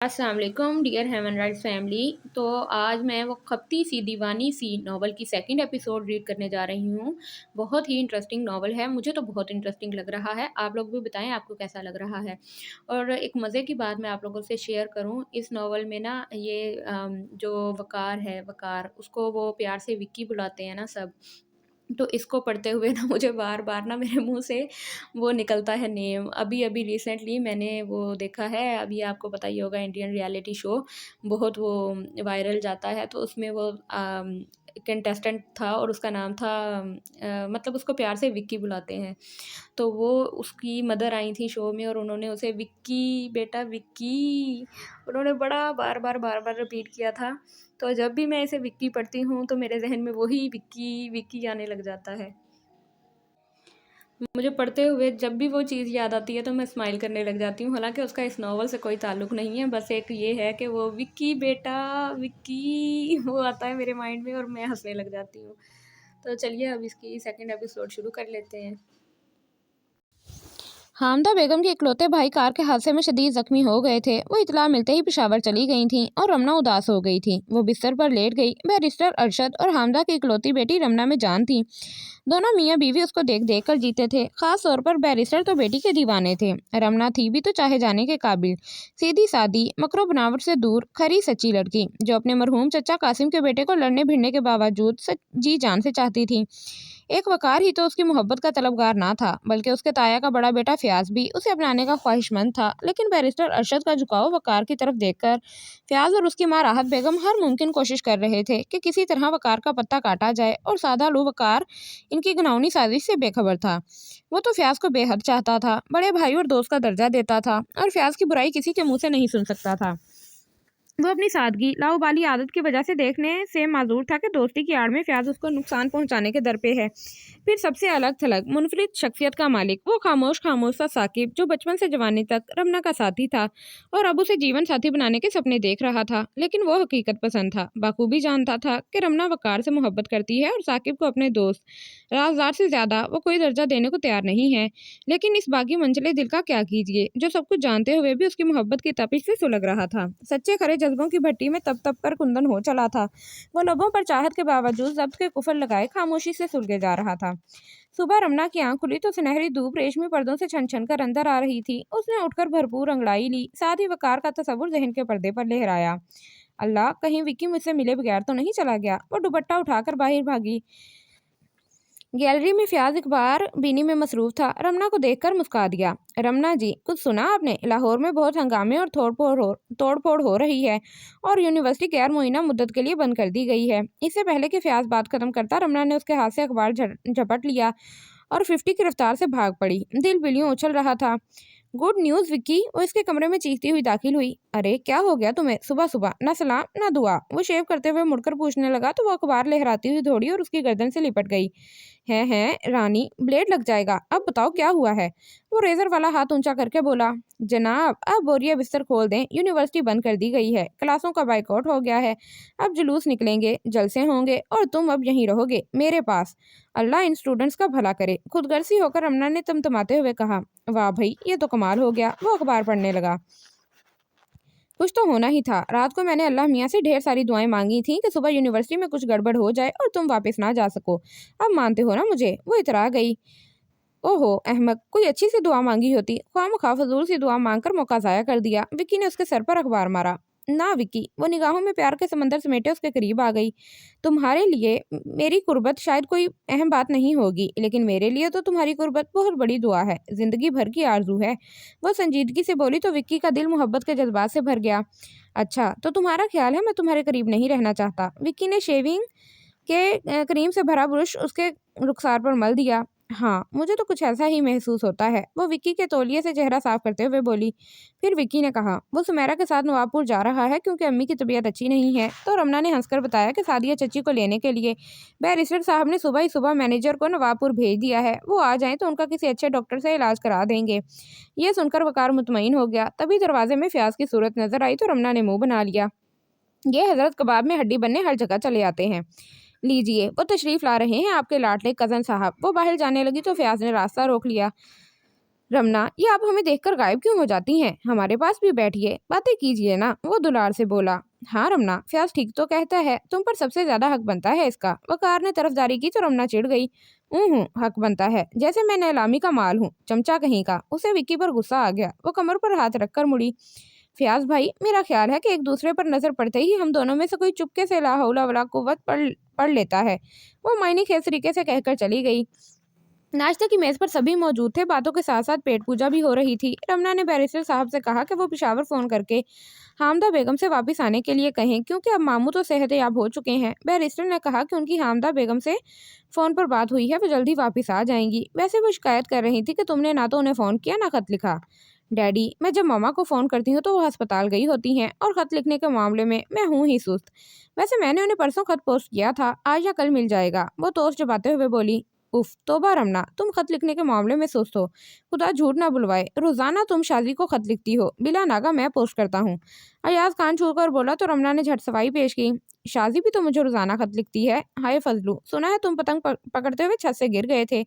अस्सलाम वालेकुम dear haven rights family. तो आज मैं वो खपती सी दीवानी सी नावल की सेकंड एपिसोड रीड करने जा रही हूँ। बहुत ही इंटरेस्टिंग नावल है, मुझे तो बहुत इंटरेस्टिंग लग रहा है। आप लोग भी बताएं आपको कैसा लग रहा है। और एक मज़े की बात मैं आप लोगों से शेयर करूँ, इस नावल में ना ये जो वकार है, वकार उसको वो प्यार से विक्की बुलाते हैं ना सब। तो इसको पढ़ते हुए ना मुझे बार-बार ना मेरे मुँह से वो निकलता है नेम। अभी-अभी रिसेंटली मैंने वो देखा है, अभी आपको पता ही होगा इंडियन रियलिटी शो बहुत वो वायरल जाता है, तो उसमें वो कंटेस्टेंट था और उसका नाम था मतलब उसको प्यार से विक्की बुलाते हैं। तो वो उसकी मदर आई थी शो में और उन्होंने उसे विक्की बेटा विक्की, उन्होंने बड़ा बार-बार, बार-बार रिपीट किया था। तो जब भी मैं इसे विक्की पढ़ती हूँ तो मेरे ज़हन में वही विक्की, विक्की आने लग जाता है। मुझे पढ़ते हुए जब भी वो चीज़ याद आती है तो मैं स्माइल करने लग जाती हूँ। हालाँकि उसका इस नॉवल से कोई ताल्लुक़ नहीं है, बस एक ये है कि वो विक्की बेटा विक्की वो आता है मेरे माइंड में और मैं हँसने लग जाती हूँ। तो चलिए अब इसकी सेकंड एपिसोड शुरू कर लेते हैं। हामदा बेगम के इकलौते भाई कार के हादसे में शदीद जख्मी हो गए थे। वो इतला मिलते ही पेशावर चली गई थीं और रमना उदास हो गई थी। वो बिस्तर पर लेट गई। बैरिस्टर अरशद और हामदा की इकलौती बेटी रमना में जान थी। दोनों मियाँ बीवी उसको देख देख कर जीते थे। खास तौर पर बैरिस्टर तो बेटी के दीवाने थे। रमना थी भी तो चाहे जाने के काबिल, सीधी सादी, मकरो बनावट से दूर, खरी सच्ची लड़की जो अपने मरहूम चचा कासिम के बेटे को लड़ने भिड़ने के बावजूद जी जान से चाहती थी। एक वकार ही तो उसकी मोहब्बत का तलबगार ना था, बल्कि उसके ताया का बड़ा बेटा फयाज भी उसे अपनाने का ख्वाहिशमंद था। लेकिन बैरिस्टर अरशद का झुकाव वकार की तरफ देखकर फयाज और उसकी माँ राहत बेगम हर मुमकिन कोशिश कर रहे थे कि किसी तरह वकार का पत्ता काटा जाए। और सादा लू वकार इनकी घिनौनी साजिश से बेखबर था। वो तो फयाज को बेहद चाहता था, बड़े भाई और दोस्त का दर्जा देता था और फयाज की बुराई किसी के मुंह से नहीं सुन सकता था। वो अपनी सादगी लाउबाली आदत की वजह से देखने से माजूर था कि दोस्ती की आड़ में फयाज उसको नुकसान पहुंचाने के दर पे है। फिर सबसे अलग थलग मुनफरिद शख्सियत का मालिक वो खामोश खामोश सा साकिब जो बचपन से जवानी तक रमना का साथी था और अब उसे जीवन साथी बनाने के सपने देख रहा था। लेकिन वो हकीकत पसंद था, बाखूबी जानता था कि रमना वकार से मोहब्बत करती है और साकिब को अपने दोस्त राजदार से ज्यादा वो कोई दर्जा देने को तैयार नहीं है। लेकिन इस बागी मंचले दिल का क्या कीजिए जो सब कुछ जानते हुए भी उसकी मोहब्बत की तपिश से सुलग रहा था। सच्चे खरे जज्बों की भट्टी में तप तप कर कुंदन हो चला था। वो लबों पर चाहत के बावजूद जब्त के कुफर लगाए खामोशी से सुलगे जा रहा था। सुबह रमना की आंख खुली तो सुनहरी धूप रेशमी पर्दों से छन छन कर अंदर आ रही थी। उसने उठकर भरपूर अंगड़ाई ली, साथ ही वकार का तस्वुर जहन के पर्दे पर लहराया। अल्लाह, कहीं विक्की मुझसे मिले बगैर तो नहीं चला गया। वो दुपट्टा उठाकर बाहर भागी। गैलरी में फयाज इकबार बीनी में मसरूफ था। रमना को देखकर मुस्का दिया। रमना जी, कुछ सुना आपने? लाहौर में बहुत हंगामे और तोड़ फोड़ हो रही है और यूनिवर्सिटी गैर मुइना मुद्दत के लिए बंद कर दी गई है। इससे पहले कि फयाज बात खत्म करता, रमना ने उसके हाथ से अखबार झपट लिया और 50 की रफ्तार से भाग पड़ी। दिल बिलियों उछल रहा था। गुड न्यूज़ विक्की, वो इसके कमरे में चीखती हुई दाखिल हुई। अरे क्या हो गया तुम्हें सुबह सुबह? ना सलाम ना दुआ। वो शेव करते हुए मुड़कर पूछने लगा तो वो अखबार लहराती हुई दौड़ी और उसकी गर्दन से लिपट गई। है रानी, ब्लेड लग जाएगा। अब बताओ क्या हुआ है? वो रेजर वाला हाथ ऊंचा करके बोला। जनाब, अब बोरिया बिस्तर खोल दें, यूनिवर्सिटी बंद कर दी गई है, क्लासों का बाइकआउट हो गया है, अब जुलूस निकलेंगे, जलसे होंगे और तुम अब यहीं रहोगे मेरे पास। अल्लाह इन स्टूडेंट्स का भला करे। खुदगर्जी होकर रमना ने तमतमाते हुए कहा। वाह भाई, ये तो कमाल हो गया। वो अखबार पढ़ने लगा। कुछ तो होना ही था। रात को मैंने अल्लाह मियाँ से ढेर सारी दुआएं मांगी थी कि सुबह यूनिवर्सिटी में कुछ गड़बड़ हो जाए और तुम वापस ना जा सको। अब मानते हो ना मुझे? वो इतरा गई। ओहो अहमक, कोई अच्छी सी दुआ मांगी होती, ख्वामख्वाह फजूल सी दुआ मांगकर मौका ज़ाया कर दिया। विक्की ने उसके सर पर अखबार मारा। ना विक्की, वो निगाहों में प्यार के समंदर समेटे उसके करीब आ गई। तुम्हारे लिए मेरी कुर्बत शायद कोई अहम बात नहीं होगी, लेकिन मेरे लिए तो तुम्हारी कुर्बत बहुत बड़ी दुआ है, जिंदगी भर की आरजू है। वो संजीदगी से बोली तो विक्की का दिल मोहब्बत के जज्बात से भर गया। अच्छा, तो तुम्हारा ख्याल है मैं तुम्हारे करीब नहीं रहना चाहता? विक्की ने शेविंग के क्रीम से भरा ब्रश उसके रुखसार पर मल दिया। हाँ, मुझे तो कुछ ऐसा ही महसूस होता है। वो विक्की के तौलिए से चेहरा साफ करते हुए बोली। फिर विक्की ने कहा, वो सुमेरा के साथ नवाबपुर जा रहा है क्योंकि अम्मी की तबीयत अच्छी नहीं है। तो रमना ने हंसकर बताया कि सादिया चची को लेने के लिए बैरिस्टर साहब ने सुबह ही सुबह मैनेजर को नवाबपुर भेज दिया है। वो आ जाएं तो उनका किसी अच्छे डॉक्टर से इलाज करा देंगे। ये सुनकर वकार मुतमईन हो गया। तभी दरवाजे में फयाज की सूरत नजर आई तो रमना ने मुंह बना लिया। ये हजरत कबाब में हड्डी बनने हर जगह चले आते हैं। लीजिए, वो तशरीफ ला रहे हैं आपके लाडले कजन साहब। वो बाहर जाने लगी तो फयाज ने रास्ता रोक लिया। रमना, ये आप हमें देखकर गायब क्यों हो जाती हैं? हमारे पास भी बैठिए, बातें कीजिए ना, वो दुलार से बोला। हाँ रमना, फयाज ठीक तो कहता है, तुम पर सबसे ज्यादा हक बनता है इसका। वकार ने तरफदारी की तो रमना चिढ़ गई। हक बनता है, जैसे मैं नीलामी का माल हूँ, चमचा कहीं का। उसे विक्की पर गुस्सा आ गया, वो कमर पर हाथ रखकर मुड़ी। फयाज भाई, मेरा ख्याल है कि एक दूसरे पर नजर पड़ते ही हम दोनों में से कोई चुपके से ला हौला वला कुव्वत पढ़ लेता है। वो मायने खेस तरीके से कहकर चली गई। नाश्ते की मेज पर सभी मौजूद थे। बातों के साथ साथ पेट पूजा भी हो रही थी। रमना ने बैरिस्टर साहब से कहा कि वो पेशावर फोन करके हामदा बेगम से वापस आने के लिए कहें, क्योंकि अब मामू तो सेहतयाब हो चुके हैं। बैरिस्टर ने कहा कि उनकी हामदा बेगम से फोन पर बात हुई है, वो जल्दी वापस आ जाएंगी। वैसे वो शिकायत कर रही थी कि तुमने ना तो उन्हें फोन किया ना खत लिखा। डैडी, मैं जब मामा को फ़ोन करती हूँ तो वो अस्पताल गई होती हैं, और ख़त लिखने के मामले में मैं हूँ ही सुस्त। वैसे मैंने उन्हें परसों खत पोस्ट किया था, आज या कल मिल जाएगा। वो टोस्ट जबाते हुए बोली। उफ तोबा रमना, तुम खत लिखने के मामले में सुस्त हो। खुदा झूठ ना बुलवाए, रोजाना तुम शादी को खत लिखती हो, बिला नागा मैं पोस्ट करता हूँ। अयाज कान छूकर बोला तो रमना ने झट सफाई पेश की। शादी भी तो मुझे रोजाना खत लिखती है। हाय फजलू, सुना है तुम पतंग पकड़ते हुए छत से गिर गए थे।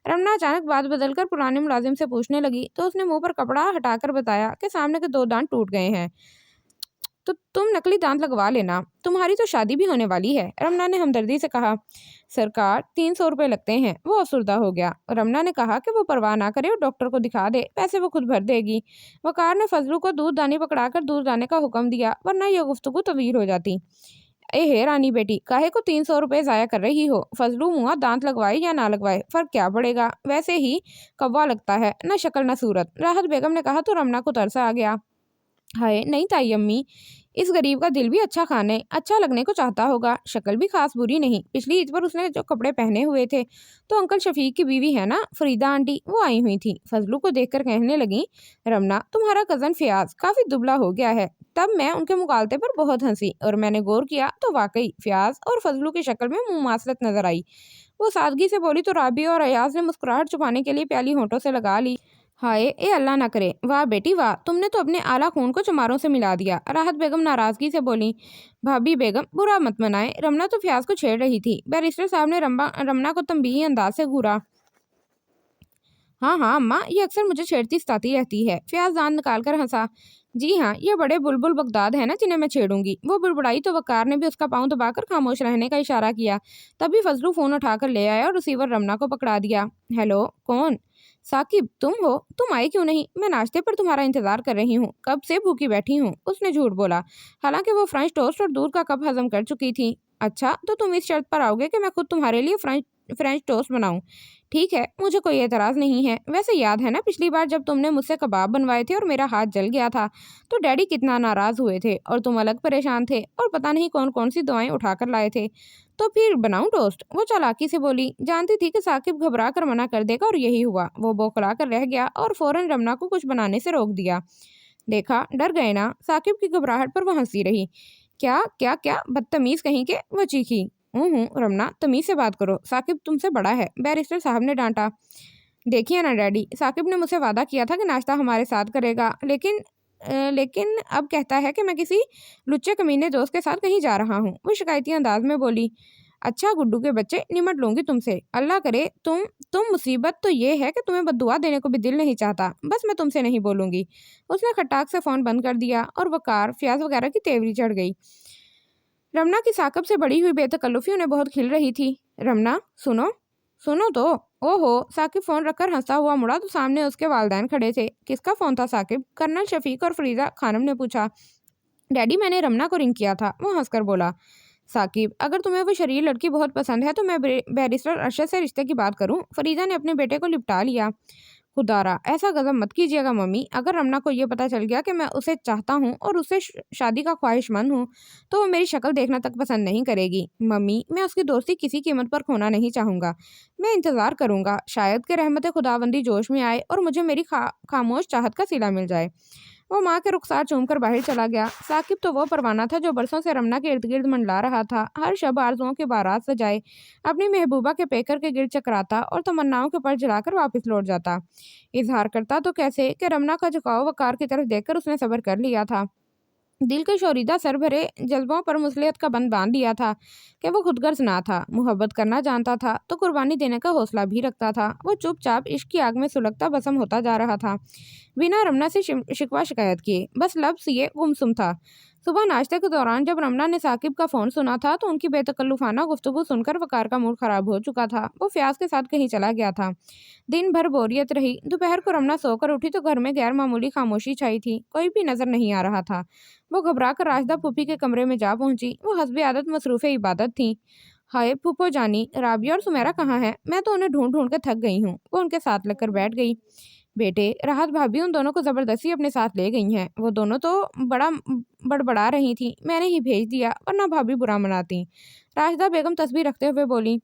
रमना अचानक बात बदलकर पुराने मुलाजिम से पूछने लगी तो उसने मुंह पर कपड़ा हटाकर बताया कि सामने के 2 दांत टूट गए हैं। तो तुम नकली दांत लगवा लेना, तुम्हारी तो शादी भी होने वाली है। रमना ने हमदर्दी से कहा। सरकार, 300 रुपये लगते हैं। वो अफसुर्दा हो गया। रमना ने कहा कि वो परवाह ना करे और डॉक्टर को दिखा दे, पैसे वो खुद भर देगी। वकार ने फजलू को दूध दानी पकड़ाकर दूध लाने का हुक्म दिया, वरना यह गुफ्तगू तवील हो जाती। ए हे रानी बेटी, काहे को 300 रुपये जाया कर रही हो? फजलू मुआ दांत लगवाए या ना लगवाए फर्क क्या पड़ेगा, वैसे ही कौवा लगता है, न शक्ल न सूरत। राहत बेगम ने कहा तो रमना को तरस आ गया। हाय नहीं ताई अम्मी, इस गरीब का दिल भी अच्छा खाने अच्छा लगने को चाहता होगा। शक्ल भी खास बुरी नहीं। पिछली ईद पर उसने जो कपड़े पहने हुए थे तो अंकल शफीक की बीवी है ना फरीदा आंटी, वो आई हुई थी। फजलू को देखकर कहने लगी। रमना, तुम्हारा कजन फयाज काफी दुबला हो गया है। तब मैं उनके मुकालते पर बहुत हंसी और मैंने गौर किया तो वाकई फयाज और फजलू की शक्ल में मुमासलत नजर आई। वो सादगी से बोली तो राबी और अयाज ने मुस्कुराहट छुपाने के लिए प्याली होंठों से लगा ली। हाय ए अल्लाह ना करे, वाह बेटी वाह, तुमने तो अपने आला खून को चमारों से मिला दिया। राहत बेगम नाराजगी से बोली। भाभी बेगम, बुरा मत मनाए, रमना तो फयाज को छेड़ रही थी। बैरिस्टर साहब ने रमना को तंबीही अंदाज से घूरा। हाँ हाँ अम्मा, ये अक्सर मुझे छेड़ती सताती रहती है। फयाज दांत निकाल कर हंसा। जी हाँ, ये बड़े बुलबुल बगदाद है ना जिन्हें मैं छेड़ूंगी। वो बुड़बुड़ाई तो वकार ने भी उसका पाँव दबाकर खामोश रहने का इशारा किया। तभी फजलू फोन उठाकर ले आया और रिसीवर रमना को पकड़ा दिया। हेलो, कौन? साकिब, तुम हो? तुम आए क्यों नहीं? मैं नाश्ते पर तुम्हारा इंतजार कर रही हूँ, कब से भूखी बैठी हूँ। उसने झूठ बोला, हालांकि वो फ्रेंच टोस्ट और दूध का कप हजम कर चुकी थी। अच्छा, तो तुम इस शर्त पर आओगे कि मैं खुद तुम्हारे लिए फ्रेंच टोस्ट बनाऊं? ठीक है, मुझे कोई एतराज नहीं है। वैसे याद है ना पिछली बार जब तुमने मुझसे कबाब बनवाए थे और मेरा हाथ जल गया था, तो डैडी कितना नाराज हुए थे और तुम अलग परेशान थे और पता नहीं कौन कौन सी दवाएं उठाकर लाए थे। तो फिर बनाऊं टोस्ट? वो चालाकी से बोली, जानती थी कि साकिब घबरा कर मना कर देगा और यही हुआ। वो बौखला कर रह गया और फौरन रमना को कुछ बनाने से रोक दिया। देखा, डर गए ना? साकिब की घबराहट पर वो हंसी रही। क्या क्या क्या, बदतमीज कहीं के, वो चीखी। रमना, तमीज से बात करो, साकिब तुमसे बड़ा है, बैरिस्टर साहब ने डांटा। देखिए ना डैडी, साकिब ने मुझसे वादा किया था कि नाश्ता हमारे साथ करेगा, लेकिन अब कहता है कि मैं किसी लुच्चे कमीने दोस्त के साथ कहीं जा रहा हूँ। वो शिकायती अंदाज में बोली। अच्छा गुड्डू के बच्चे, निमट लूंगी तुमसे, अल्लाह करे तुम मुसीबत तो ये है कि तुम्हें बद्दुआ देने को भी दिल नहीं चाहता। बस मैं तुमसे नहीं बोलूंगी। उसने खटाक से फोन बंद कर दिया और वकार फयाज वगैरह की तेवरी चढ़ गई। रमना की साकब से बड़ी हुई बेतकल्लुफी उन्हें बहुत खिल रही थी। रमना, सुनो सुनो तो। ओहो, साकिब फोन रखकर हंसता हुआ मुड़ा तो सामने उसके वालदैन खड़े थे। किसका फोन था साकिब? कर्नल शफीक और फरीदा खानम ने पूछा। डैडी, मैंने रमना को रिंग किया था, वो हंसकर बोला। साकिब, अगर तुम्हें वो शरीर लड़की बहुत पसंद है तो मैं बैरिस्टर अरशद से रिश्ते की बात करूं? फरीदा ने अपने बेटे को लिपटा लिया। खुदारा, ऐसा गजब मत कीजिएगा मम्मी। अगर रमना को ये पता चल गया कि मैं उसे चाहता हूँ और उससे शादी का ख्वाहिशमंद हूँ तो वो मेरी शक्ल देखना तक पसंद नहीं करेगी। मम्मी, मैं उसकी दोस्ती किसी कीमत पर खोना नहीं चाहूँगा। मैं इंतज़ार करूँगा, शायद कि रहमत खुदाबंदी जोश में आए और मुझे मेरी खामोश चाहत का सिला मिल जाए। वो माँ के रुखसार चूमकर बाहर चला गया। साकिब तो वो परवाना था जो बरसों से रमना के इर्द गिर्द मंडला रहा था। हर शब आरजुओं की बारात सजाए अपनी महबूबा के पेकर के गिर्द चकराता और तमन्नाओं के पर जलाकर वापस लौट जाता। इजहार करता तो कैसे कि रमना का झुकाव वकार की तरफ देखकर उसने सब्र कर लिया था। दिल के शोरीदा सर भरे जज्बों पर मुसलियत का बंद बांध दिया था कि वो खुदगर्ज ना था, मोहब्बत करना जानता था तो कुर्बानी देने का हौसला भी रखता था। वो चुपचाप इश्क की आग में सुलगता भस्म होता जा रहा था, बिना रमना से शिकवा शिकायत किए, बस लफ्ज़ ये गुमसुम था। सुबह नाश्ते के दौरान जब रमना ने साकिब का फ़ोन सुना था तो उनकी बेतकल्लुफ़ाना गुफ्तगू सुनकर वकार का मूड ख़राब हो चुका था। वो फ्याज के साथ कहीं चला गया था। दिन भर बोरियत रही। दोपहर को रमना सोकर उठी तो घर में गैर मामूली खामोशी छाई थी, कोई भी नज़र नहीं आ रहा था। वो घबरा कर राशदा फूफी के कमरे में जा पहुंची। वो हस्बे आदत मसरूफ़ इबादत थी। हाय फूफो जानी, राबिया और सुमेरा कहाँ हैं? मैं तो उन्हें ढूंढ ढूंढ के थक गई हूँ। वो उनके साथ लगकर बैठ गई। बेटे, राहत भाभी उन दोनों को ज़बरदस्ती अपने साथ ले गई हैं। वो दोनों तो बड़ा बड़बड़ा रही थी, मैंने ही भेज दिया, वरना भाभी बुरा मनाती। राशिदा बेगम तस्बीर रखते हुए बोली,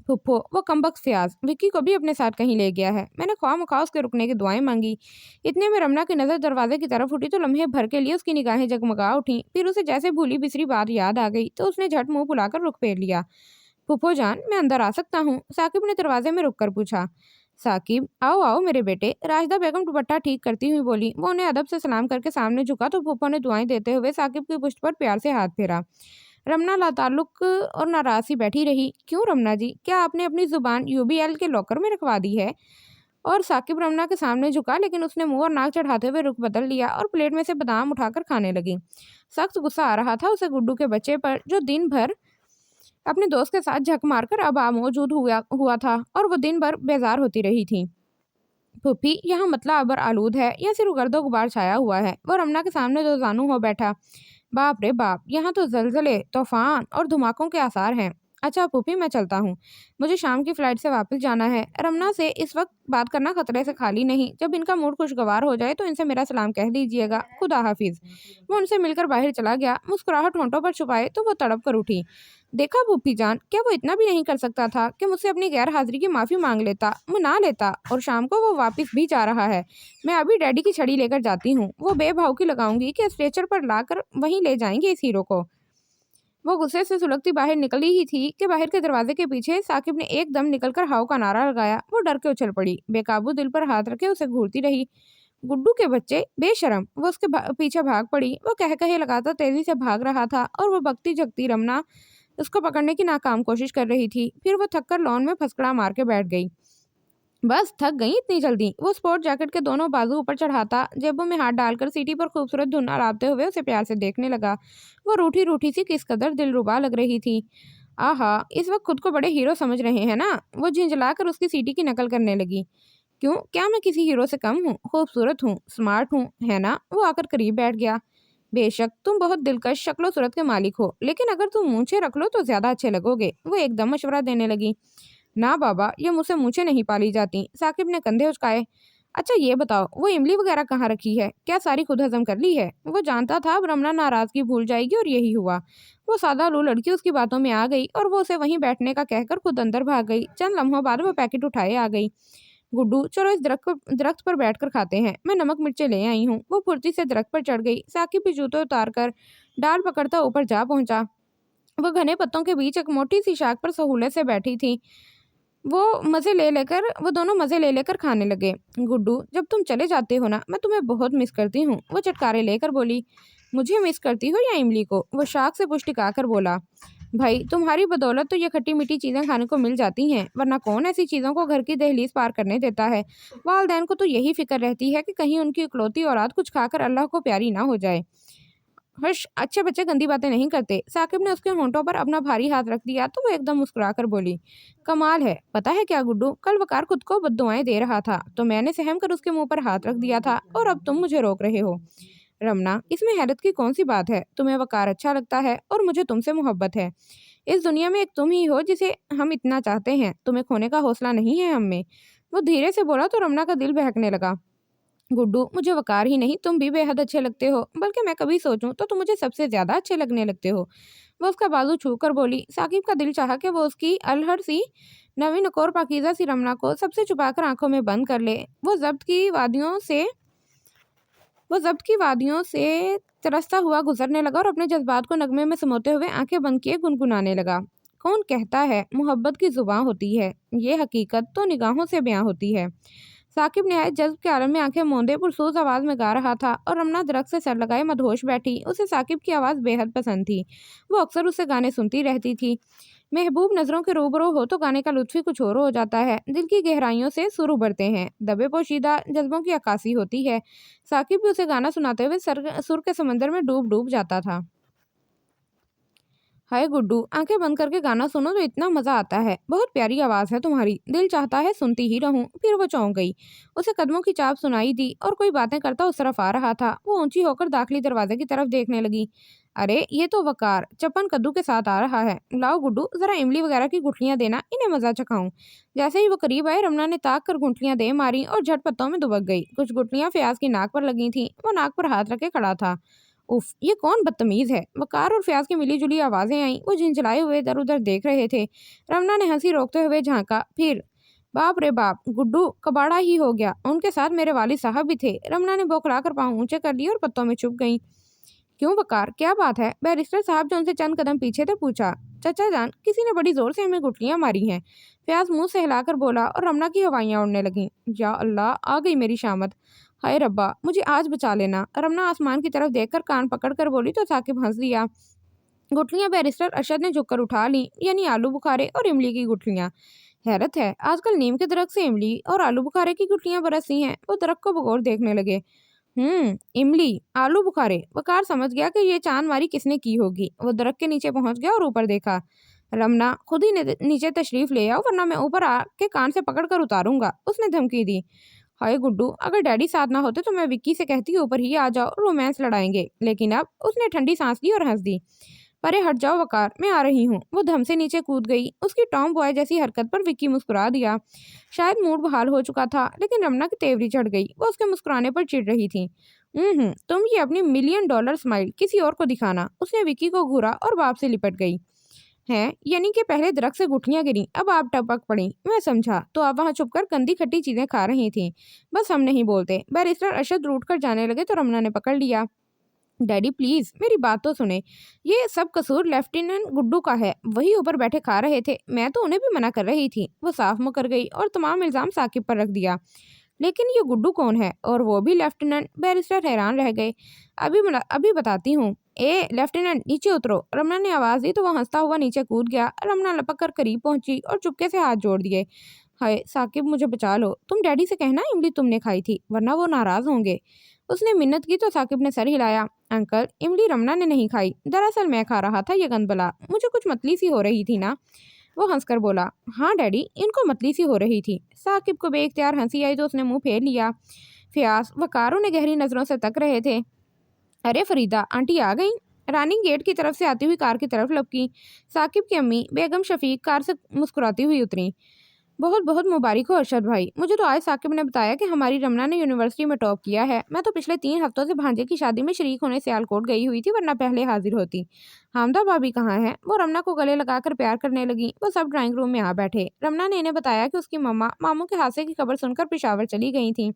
फुप्पो वो कमबख्त फयाज विक्की को भी अपने साथ कहीं ले गया है। मैंने ख्वाह उसके रुकने की दुआएं मांगी। इतने में रमना की नज़र दरवाजे की तरफ उठी तो लम्हे भर के लिए उसकी निगाहें जगमगा उठी। फिर उसे जैसे भूली बिसरी बात याद आ गई तो उसने झट मुंह फुलाकर रुख फेर लिया। फूफो जान, मैं अंदर आ सकता हूँ? साकिब ने दरवाजे में रुक कर पूछा। साकिब, आओ आओ मेरे बेटे, राशिदा बेगम दुपट्टा ठीक करती हुई बोली। वो उन्हें अदब से सलाम करके सामने झुका तो फूफो ने दुआएं देते हुए साकिब की पुश्त पर प्यार से हाथ फेरा। रमना लाताल्लुक और नाराज सी बैठी रही। क्यों रमना जी, क्या आपने अपनी जुबान यूबीएल के लॉकर में रखवा दी है? और साकिब रमना के सामने झुका, लेकिन उसने मुंह और नाक चढ़ाते हुए रुख बदल लिया और प्लेट में से बादाम उठाकर खाने लगी। सख्त गुस्सा आ रहा था उसे गुड्डू के बच्चे पर, जो दिन भर अपने दोस्त के साथ झक मारकर अब मौजूद हुआ था और वो दिन भर बेजार होती रही थी। फूफी, यहाँ मतला अबर आलूद है या सिर्फ गर्दो गुबार छाया हुआ है? वो रमना के सामने दो जानू हो बैठा। बाप रे बाप, यहाँ तो जलजले, तूफान और धमाकों के आसार हैं। अच्छा फूफी, मैं चलता हूँ, मुझे शाम की फ्लाइट से वापस जाना है। रमना से इस वक्त बात करना खतरे से खाली नहीं। जब इनका मूड खुशगवार हो जाए तो इनसे मेरा सलाम कह दीजिएगा। खुदा हाफिज। वो उनसे मिलकर बाहर चला गया। मुस्कुराहट होंठों पर छुपाए तो वो तड़प कर उठी। देखा फूफी जान, क्या वो इतना भी नहीं कर सकता था कि मुझसे अपनी गैर हाजिरी की माफ़ी मांग लेता, मना लेता? और शाम को वो वापस भी जा रहा है। मैं अभी डैडी की छड़ी लेकर जाती हूँ। वो बेभाव की लगाऊंगी कि स्ट्रेचर पर लाकर वहीं ले जाएंगे इस हीरो को। वो गुस्से से सुलगती बाहर निकली ही थी कि बाहर के दरवाजे के पीछे साकिब ने एकदम निकलकर हाव का नारा लगाया। वो डर के उछल पड़ी। बेकाबू दिल पर हाथ रखे उसे घूरती रही। गुड्डू के बच्चे, बेशरम! वो उसके पीछे भाग पड़ी। वो कह कहे लगातार तेजी से भाग रहा था और वो बकती जगती रमना उसको पकड़ने की नाकाम कोशिश कर रही थी। फिर वो थककर लॉन में फसकड़ा मार के बैठ गई। बस थक गई इतनी जल्दी? वो स्पोर्ट जैकेट के दोनों बाजू ऊपर चढ़ाता, जेबों में हाथ डालकर सीटी पर खूबसूरत धुन आलापते हुए उसे प्यार से देखने लगा। वो रूठी रूठी सी किस कदर दिलरुबा लग रही थी। आहा, इस वक्त खुद को बड़े हीरो समझ रहे हैं ना? वो झिंझलाकर उसकी सीटी की नकल करने लगी। क्यों, क्या मैं किसी हीरो से कम हूँ? खूबसूरत हूँ, स्मार्ट हूँ, है ना? वो आकर करीब बैठ गया। बेशक तुम बहुत दिलकश शक्लो सूरत के मालिक हो, लेकिन अगर तुम मूंछें रख लो तो ज्यादा अच्छे लगोगे। वो एकदम मशवरा देने लगी। ना बाबा, ये मुझसे मूंछें नहीं पाली जाती। साकिब ने कंधे उचकाए। अच्छा ये बताओ, वो इमली वगैरह कहाँ रखी है? क्या सारी खुद हजम कर ली है? वो जानता था अब रमना नाराजगी भूल जाएगी और यही हुआ। वो सादा लू लड़की उसकी बातों में आ गई और वो उसे वहीं बैठने का कहकर खुद अंदर भाग गई। चंद लम्हों बाद वो पैकेट उठाए आ गई। गुड्डू, चलो इस दरख्त पर बैठकर खाते हैं, मैं नमक मिर्चें ले आई हूँ। वो फुर्ती से दरख्त पर चढ़ गई। साकिब भी जूते उतार कर डाल पकड़ता ऊपर जा पहुंचा। वो घने पत्तों के बीच एक मोटी सी शाख पर सहूलत से बैठी थी। वो दोनों मज़े ले लेकर खाने लगे। गुड्डू, जब तुम चले जाते हो ना, मैं तुम्हें बहुत मिस करती हूँ। वो चटकारे लेकर बोली। मुझे मिस करती हो या इमली को? वो शाख से पुष्टि खाकर बोला। भाई, तुम्हारी बदौलत तो ये खट्टी मीठी चीज़ें खाने को मिल जाती हैं, वरना कौन ऐसी चीज़ों को घर की दहलीज पार करने देता है। वालदैन को तो यही फिक्र रहती है कि कहीं उनकी इकलौती औलाद कुछ खाकर अल्लाह को प्यारी ना हो जाए। हर्ष, अच्छे बच्चे गंदी बातें नहीं करते। साकिब ने उसके होंठों पर अपना भारी हाथ रख दिया तो वो एकदम मुस्कुराकर बोली। कमाल है, पता है क्या गुड्डू, कल वकार खुद को बद्दुआएं दे रहा था तो मैंने सहम कर उसके मुंह पर हाथ रख दिया था और अब तुम मुझे रोक रहे हो। रमना, इसमें हैरत की कौन सी बात है? तुम्हें वकार अच्छा लगता है और मुझे तुमसे मोहब्बत है। इस दुनिया में एक तुम ही हो जिसे हम इतना चाहते हैं। तुम्हें खोने का हौसला नहीं है हम में। वो धीरे से बोला तो रमना का दिल बहकने लगा। गुड्डू, मुझे वकार ही नहीं, तुम भी बेहद अच्छे लगते हो, बल्कि मैं कभी सोचूं तो तुम मुझे सबसे ज्यादा अच्छे लगने लगते हो। वो उसका बाजू छू कर बोली। साकिब का दिल चाहा कि वो उसकी अलहड़ सी नवीन और पाकीज़ा सी रमना को सबसे छुपाकर आंखों में बंद कर ले। वो जब्त की वादियों से तरसता हुआ गुजरने लगा और अपने जज्बात को नगमे में समोते हुए आंखें बंद किए गुनगुनाने लगा। कौन कहता है मोहब्बत की जुबां होती है, ये हकीकत तो निगाहों से बयां होती है। साकिब नहायत जज्ब के आलम में आंखें मूंदे पुरसोज आवाज में गा रहा था और रमना दरख्त से सर लगाए मदहोश बैठी। उसे साकिब की आवाज़ बेहद पसंद थी। वो अक्सर उससे गाने सुनती रहती थी। महबूब नज़रों के रूबरू हो तो गाने का लुत्फ़ ही कुछ और हो जाता है। दिल की गहराइयों से सुर उभरते हैं, दबे पोशीदा जज्बों की अक्कासी होती है। साकिब भी उसे गाना सुनाते हुए सुर के समंदर में डूब डूब जाता था। हाय गुड्डू, आंखें बंद करके गाना सुनो तो इतना मजा आता है। बहुत प्यारी आवाज है तुम्हारी, दिल चाहता है सुनती ही रहूं। फिर वो चौंक गई। उसे कदमों की चाप सुनाई दी और कोई बातें करता उस तरफ आ रहा था। वो ऊंची होकर दाखिली दरवाजे की तरफ देखने लगी। अरे ये तो वकार चप्पन कद्दू के साथ आ रहा है। लाओ गुड्डू, जरा इमली वगैरह की गुठलियां देना, इन्हें मजा चखाऊं। जैसे ही वो करीब आए, रमना ने ताक कर गुठलियां दे मारी और झट पत्तों में दुबक गई। कुछ गुठलियां फयाज की नाक पर लगी थी। वो नाक पर हाथ रखे खड़ा था। उफ, ये कौन बदतमीज है। वकार और फयाज की मिली जुली आवाजें आईं। वो झिंझलाए हुए इधर उधर देख रहे थे। रमना ने हंसी रोकते हुए झांका। फिर बाप रे बाप, गुड्डू कबाड़ा ही हो गया। उनके साथ मेरे वालिद साहब भी थे। रमना ने बौखला कर पाँव ऊंचे कर लिए और पत्तों में छुप गई। क्यों वकार, क्या बात है? बैरिस्टर साहब जो उनसे चंद कदम पीछे थे पूछा। चचा जान, किसी ने बड़ी जोर से हमें गुठलियां मारी हैं। फयाज मुंह से हिलाकर बोला और रमना की हवाइयां उड़ने लगीं। या अल्लाह, आ गई मेरी शामत। हाय रब्बा, मुझे आज बचा लेना। रमना आसमान की तरफ देखकर कान पकड़कर बोली तो साकिब हंस दिया। गुठलियां बैरिस्टर अरशद ने झुककर उठा ली, यानी आलू बुखारे और इमली की गुठलियां। हैरत है, आजकल नीम के दरख्त से इमली और आलू बुखारे की गुठलियां बरसती हैं। वो दरख्त को बगौर देखने लगे। इमली, आलू बुखारे। वकार समझ गया कि ये चांद मारी किसने की होगी। वो दरख्त के नीचे पहुंच गया और ऊपर देखा। रमना, खुद ही नीचे तशरीफ ले आओ, वरना मैं ऊपर आके कान से पकड़ कर उतारूंगा, उसने धमकी दी। हाय गुड्डू, अगर डैडी साथ ना होते तो मैं विक्की से कहती ऊपर ही आ जाओ, रोमांस लड़ाएंगे। लेकिन अब उसने ठंडी सांस ली और हंस दी। परे हट जाओ वकार, मैं आ रही हूँ। वो धम से नीचे कूद गई। उसकी टॉम बॉय जैसी हरकत पर विक्की मुस्कुरा दिया। शायद मूड बहाल हो चुका था, लेकिन रमना की तेवरी चढ़ गई। वो उसके मुस्कुराने पर चिढ़ रही थी। तुम ये अपनी $1,000,000 स्माइल किसी और को दिखाना। उसने विक्की को घूरा और बाप से लिपट गई। हैं, यानी कि पहले दरख्त से गुठलियां गिरी, अब आप टपक पड़ी। मैं समझा तो आप वहां छुपकर गंदी खट्टी चीजें खा रही थी। बस हम नहीं बोलते। बैरिस्टर अरशद रूठ कर जाने लगे तो रमना ने पकड़ लिया। डैडी प्लीज मेरी बात तो सुने। ये सब कसूर लेफ्टिनेंट गुड्डू का है। वही ऊपर बैठे खा रहे थे, मैं तो उन्हें भी मना कर रही थी। वो साफ मुकर गई और तमाम इल्जाम साकिब पर रख दिया। लेकिन ये गुड्डू कौन है, और वो भी लेफ्टिनेंट? बैरिस्टर हैरान रह गए। अभी बताती हूँ। ए लेफ्टिनेंट, नीचे उतरो। रमना ने आवाज दी तो वो हंसता हुआ नीचे कूद गया। रमना लपक कर करीब पहुंची और चुपके से हाथ जोड़ दिए। हाय साकिब, मुझे बचा लो। तुम डैडी से कहना इमली तुमने खाई थी, वरना वो नाराज होंगे। उसने मिन्नत की तो साकिब ने सर हिलाया। अंकल, इमली रमना ने नहीं खाई, दरअसल मैं खा रहा था। ये गंदबला, मुझे कुछ मतली सी हो रही थी ना। वो हंसकर बोला। हाँ डैडी, इनको मतली सी हो रही थी। साकिब को बेइख्तियार हंसी आई तो उसने मुंह फेर लिया। फयाज वकारों ने गहरी नजरों से तक रहे थे। अरे फरीदा, आंटी आ गई। रानी गेट की तरफ से आती हुई कार की तरफ लपकी। साकिब की अम्मी बेगम शफीक कार से मुस्कुराती हुई उतरी। बहुत बहुत मुबारक हो अरशद भाई। मुझे तो आज साकिब ने बताया कि हमारी रमना ने यूनिवर्सिटी में टॉप किया है। मैं तो पिछले 3 हफ्तों से भांजे की शादी में शरीक होने सियालकोट गई हुई थी, वरना पहले हाजिर होती। हामदा भाभी कहाँ है? वो रमना को गले लगाकर प्यार करने लगी। वो सब ड्राइंग रूम में आ बैठे। रमना ने इन्हें बताया कि उसकी मम्मा मामू के हादसे की खबर सुनकर पेशावर चली गई थी।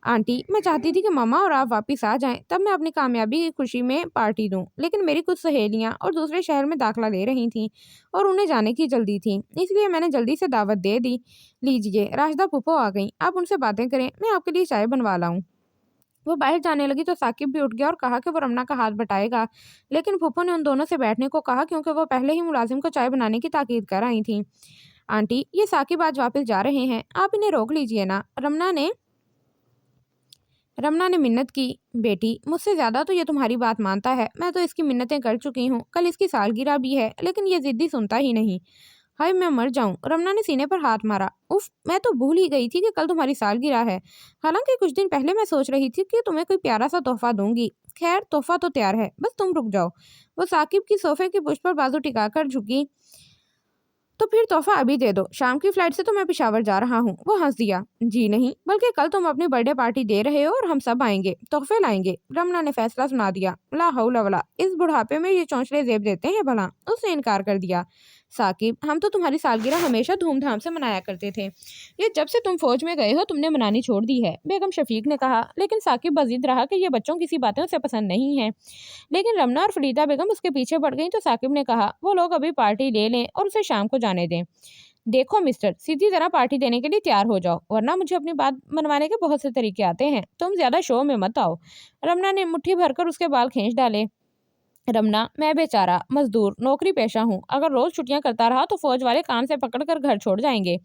आंटी, मैं चाहती थी कि मम्मा और आप वापस आ जाएं, तब मैं अपनी कामयाबी की खुशी में पार्टी दूं। लेकिन मेरी कुछ सहेलियां और दूसरे शहर में दाखिला ले रही थीं और उन्हें जाने की जल्दी थी, इसलिए मैंने जल्दी से दावत दे दी। लीजिए, राशिदा फूफो आ गई, आप उनसे बातें करें, मैं आपके लिए चाय बनवा लाऊं। वो बाहर जाने लगी तो साकिब भी उठ गया और कहा कि वो रमना का हाथ बटाएगा। लेकिन फूफो ने उन दोनों से बैठने को कहा, क्योंकि वो पहले ही मुलाजिम को चाय बनाने की ताकीद कर आई थी। आंटी, ये साकिब आज वापस जा रहे हैं, आप इन्हें रोक लीजिए ना। रमना ने मिन्नत की। बेटी, मुझसे ज्यादा तो ये तुम्हारी बात मानता है। मैं तो इसकी मिन्नतें कर चुकी हूँ, कल इसकी सालगिरह भी है, लेकिन ये जिद्दी सुनता ही नहीं। हाय मैं मर जाऊं। रमना ने सीने पर हाथ मारा। उफ, मैं तो भूल ही गई थी कि कल तुम्हारी सालगिरह है। हालांकि कुछ दिन पहले मैं सोच रही थी कि तुम्हें कोई प्यारा सा तोहफा दूंगी। खैर, तोहफा तो तैयार है, बस तुम रुक जाओ। वो साकिब की सोफे की पुष्ट पर बाजू टिकाकर झुकी। तो फिर तोहफा अभी दे दो, शाम की फ्लाइट से तो मैं पेशावर जा रहा हूँ। वो हंस दिया। जी नहीं, बल्कि कल तुम अपनी बर्थडे पार्टी दे रहे हो और हम सब आएंगे, तोहफे लाएंगे। रमना ने फैसला सुना दिया। ला हौला वला, इस बुढ़ापे में ये चौंचले जेब देते हैं भला? उसने इनकार कर दिया। साकिब, हम तो तुम्हारी सालगिरह हमेशा धूमधाम से मनाया करते थे। ये जब से तुम फौज में गए हो तुमने मनानी छोड़ दी है, बेगम शफीक ने कहा। लेकिन साकिब बजीद रहा कि ये बच्चों की सी बातें उसे पसंद नहीं है। लेकिन रमना और फरीदा बेगम उसके पीछे पड़ गई तो साकिब ने कहा, वो लोग अभी पार्टी ले लें और उसे शाम को जाने दें। देखो मिस्टर, सीधी तरह पार्टी देने के लिए तैयार हो जाओ, वरना मुझे अपनी बात मनवाने के बहुत से तरीके आते हैं। तुम ज्यादा शो में मत आओ। रमना ने मुट्ठी भरकर उसके बाल खींच डाले। रमना, मैं बेचारा मजदूर नौकरी पेशा हूँ। अगर रोज छुट्टियां करता रहा तो फौज वाले कान से पकड़कर घर छोड़ जाएंगे।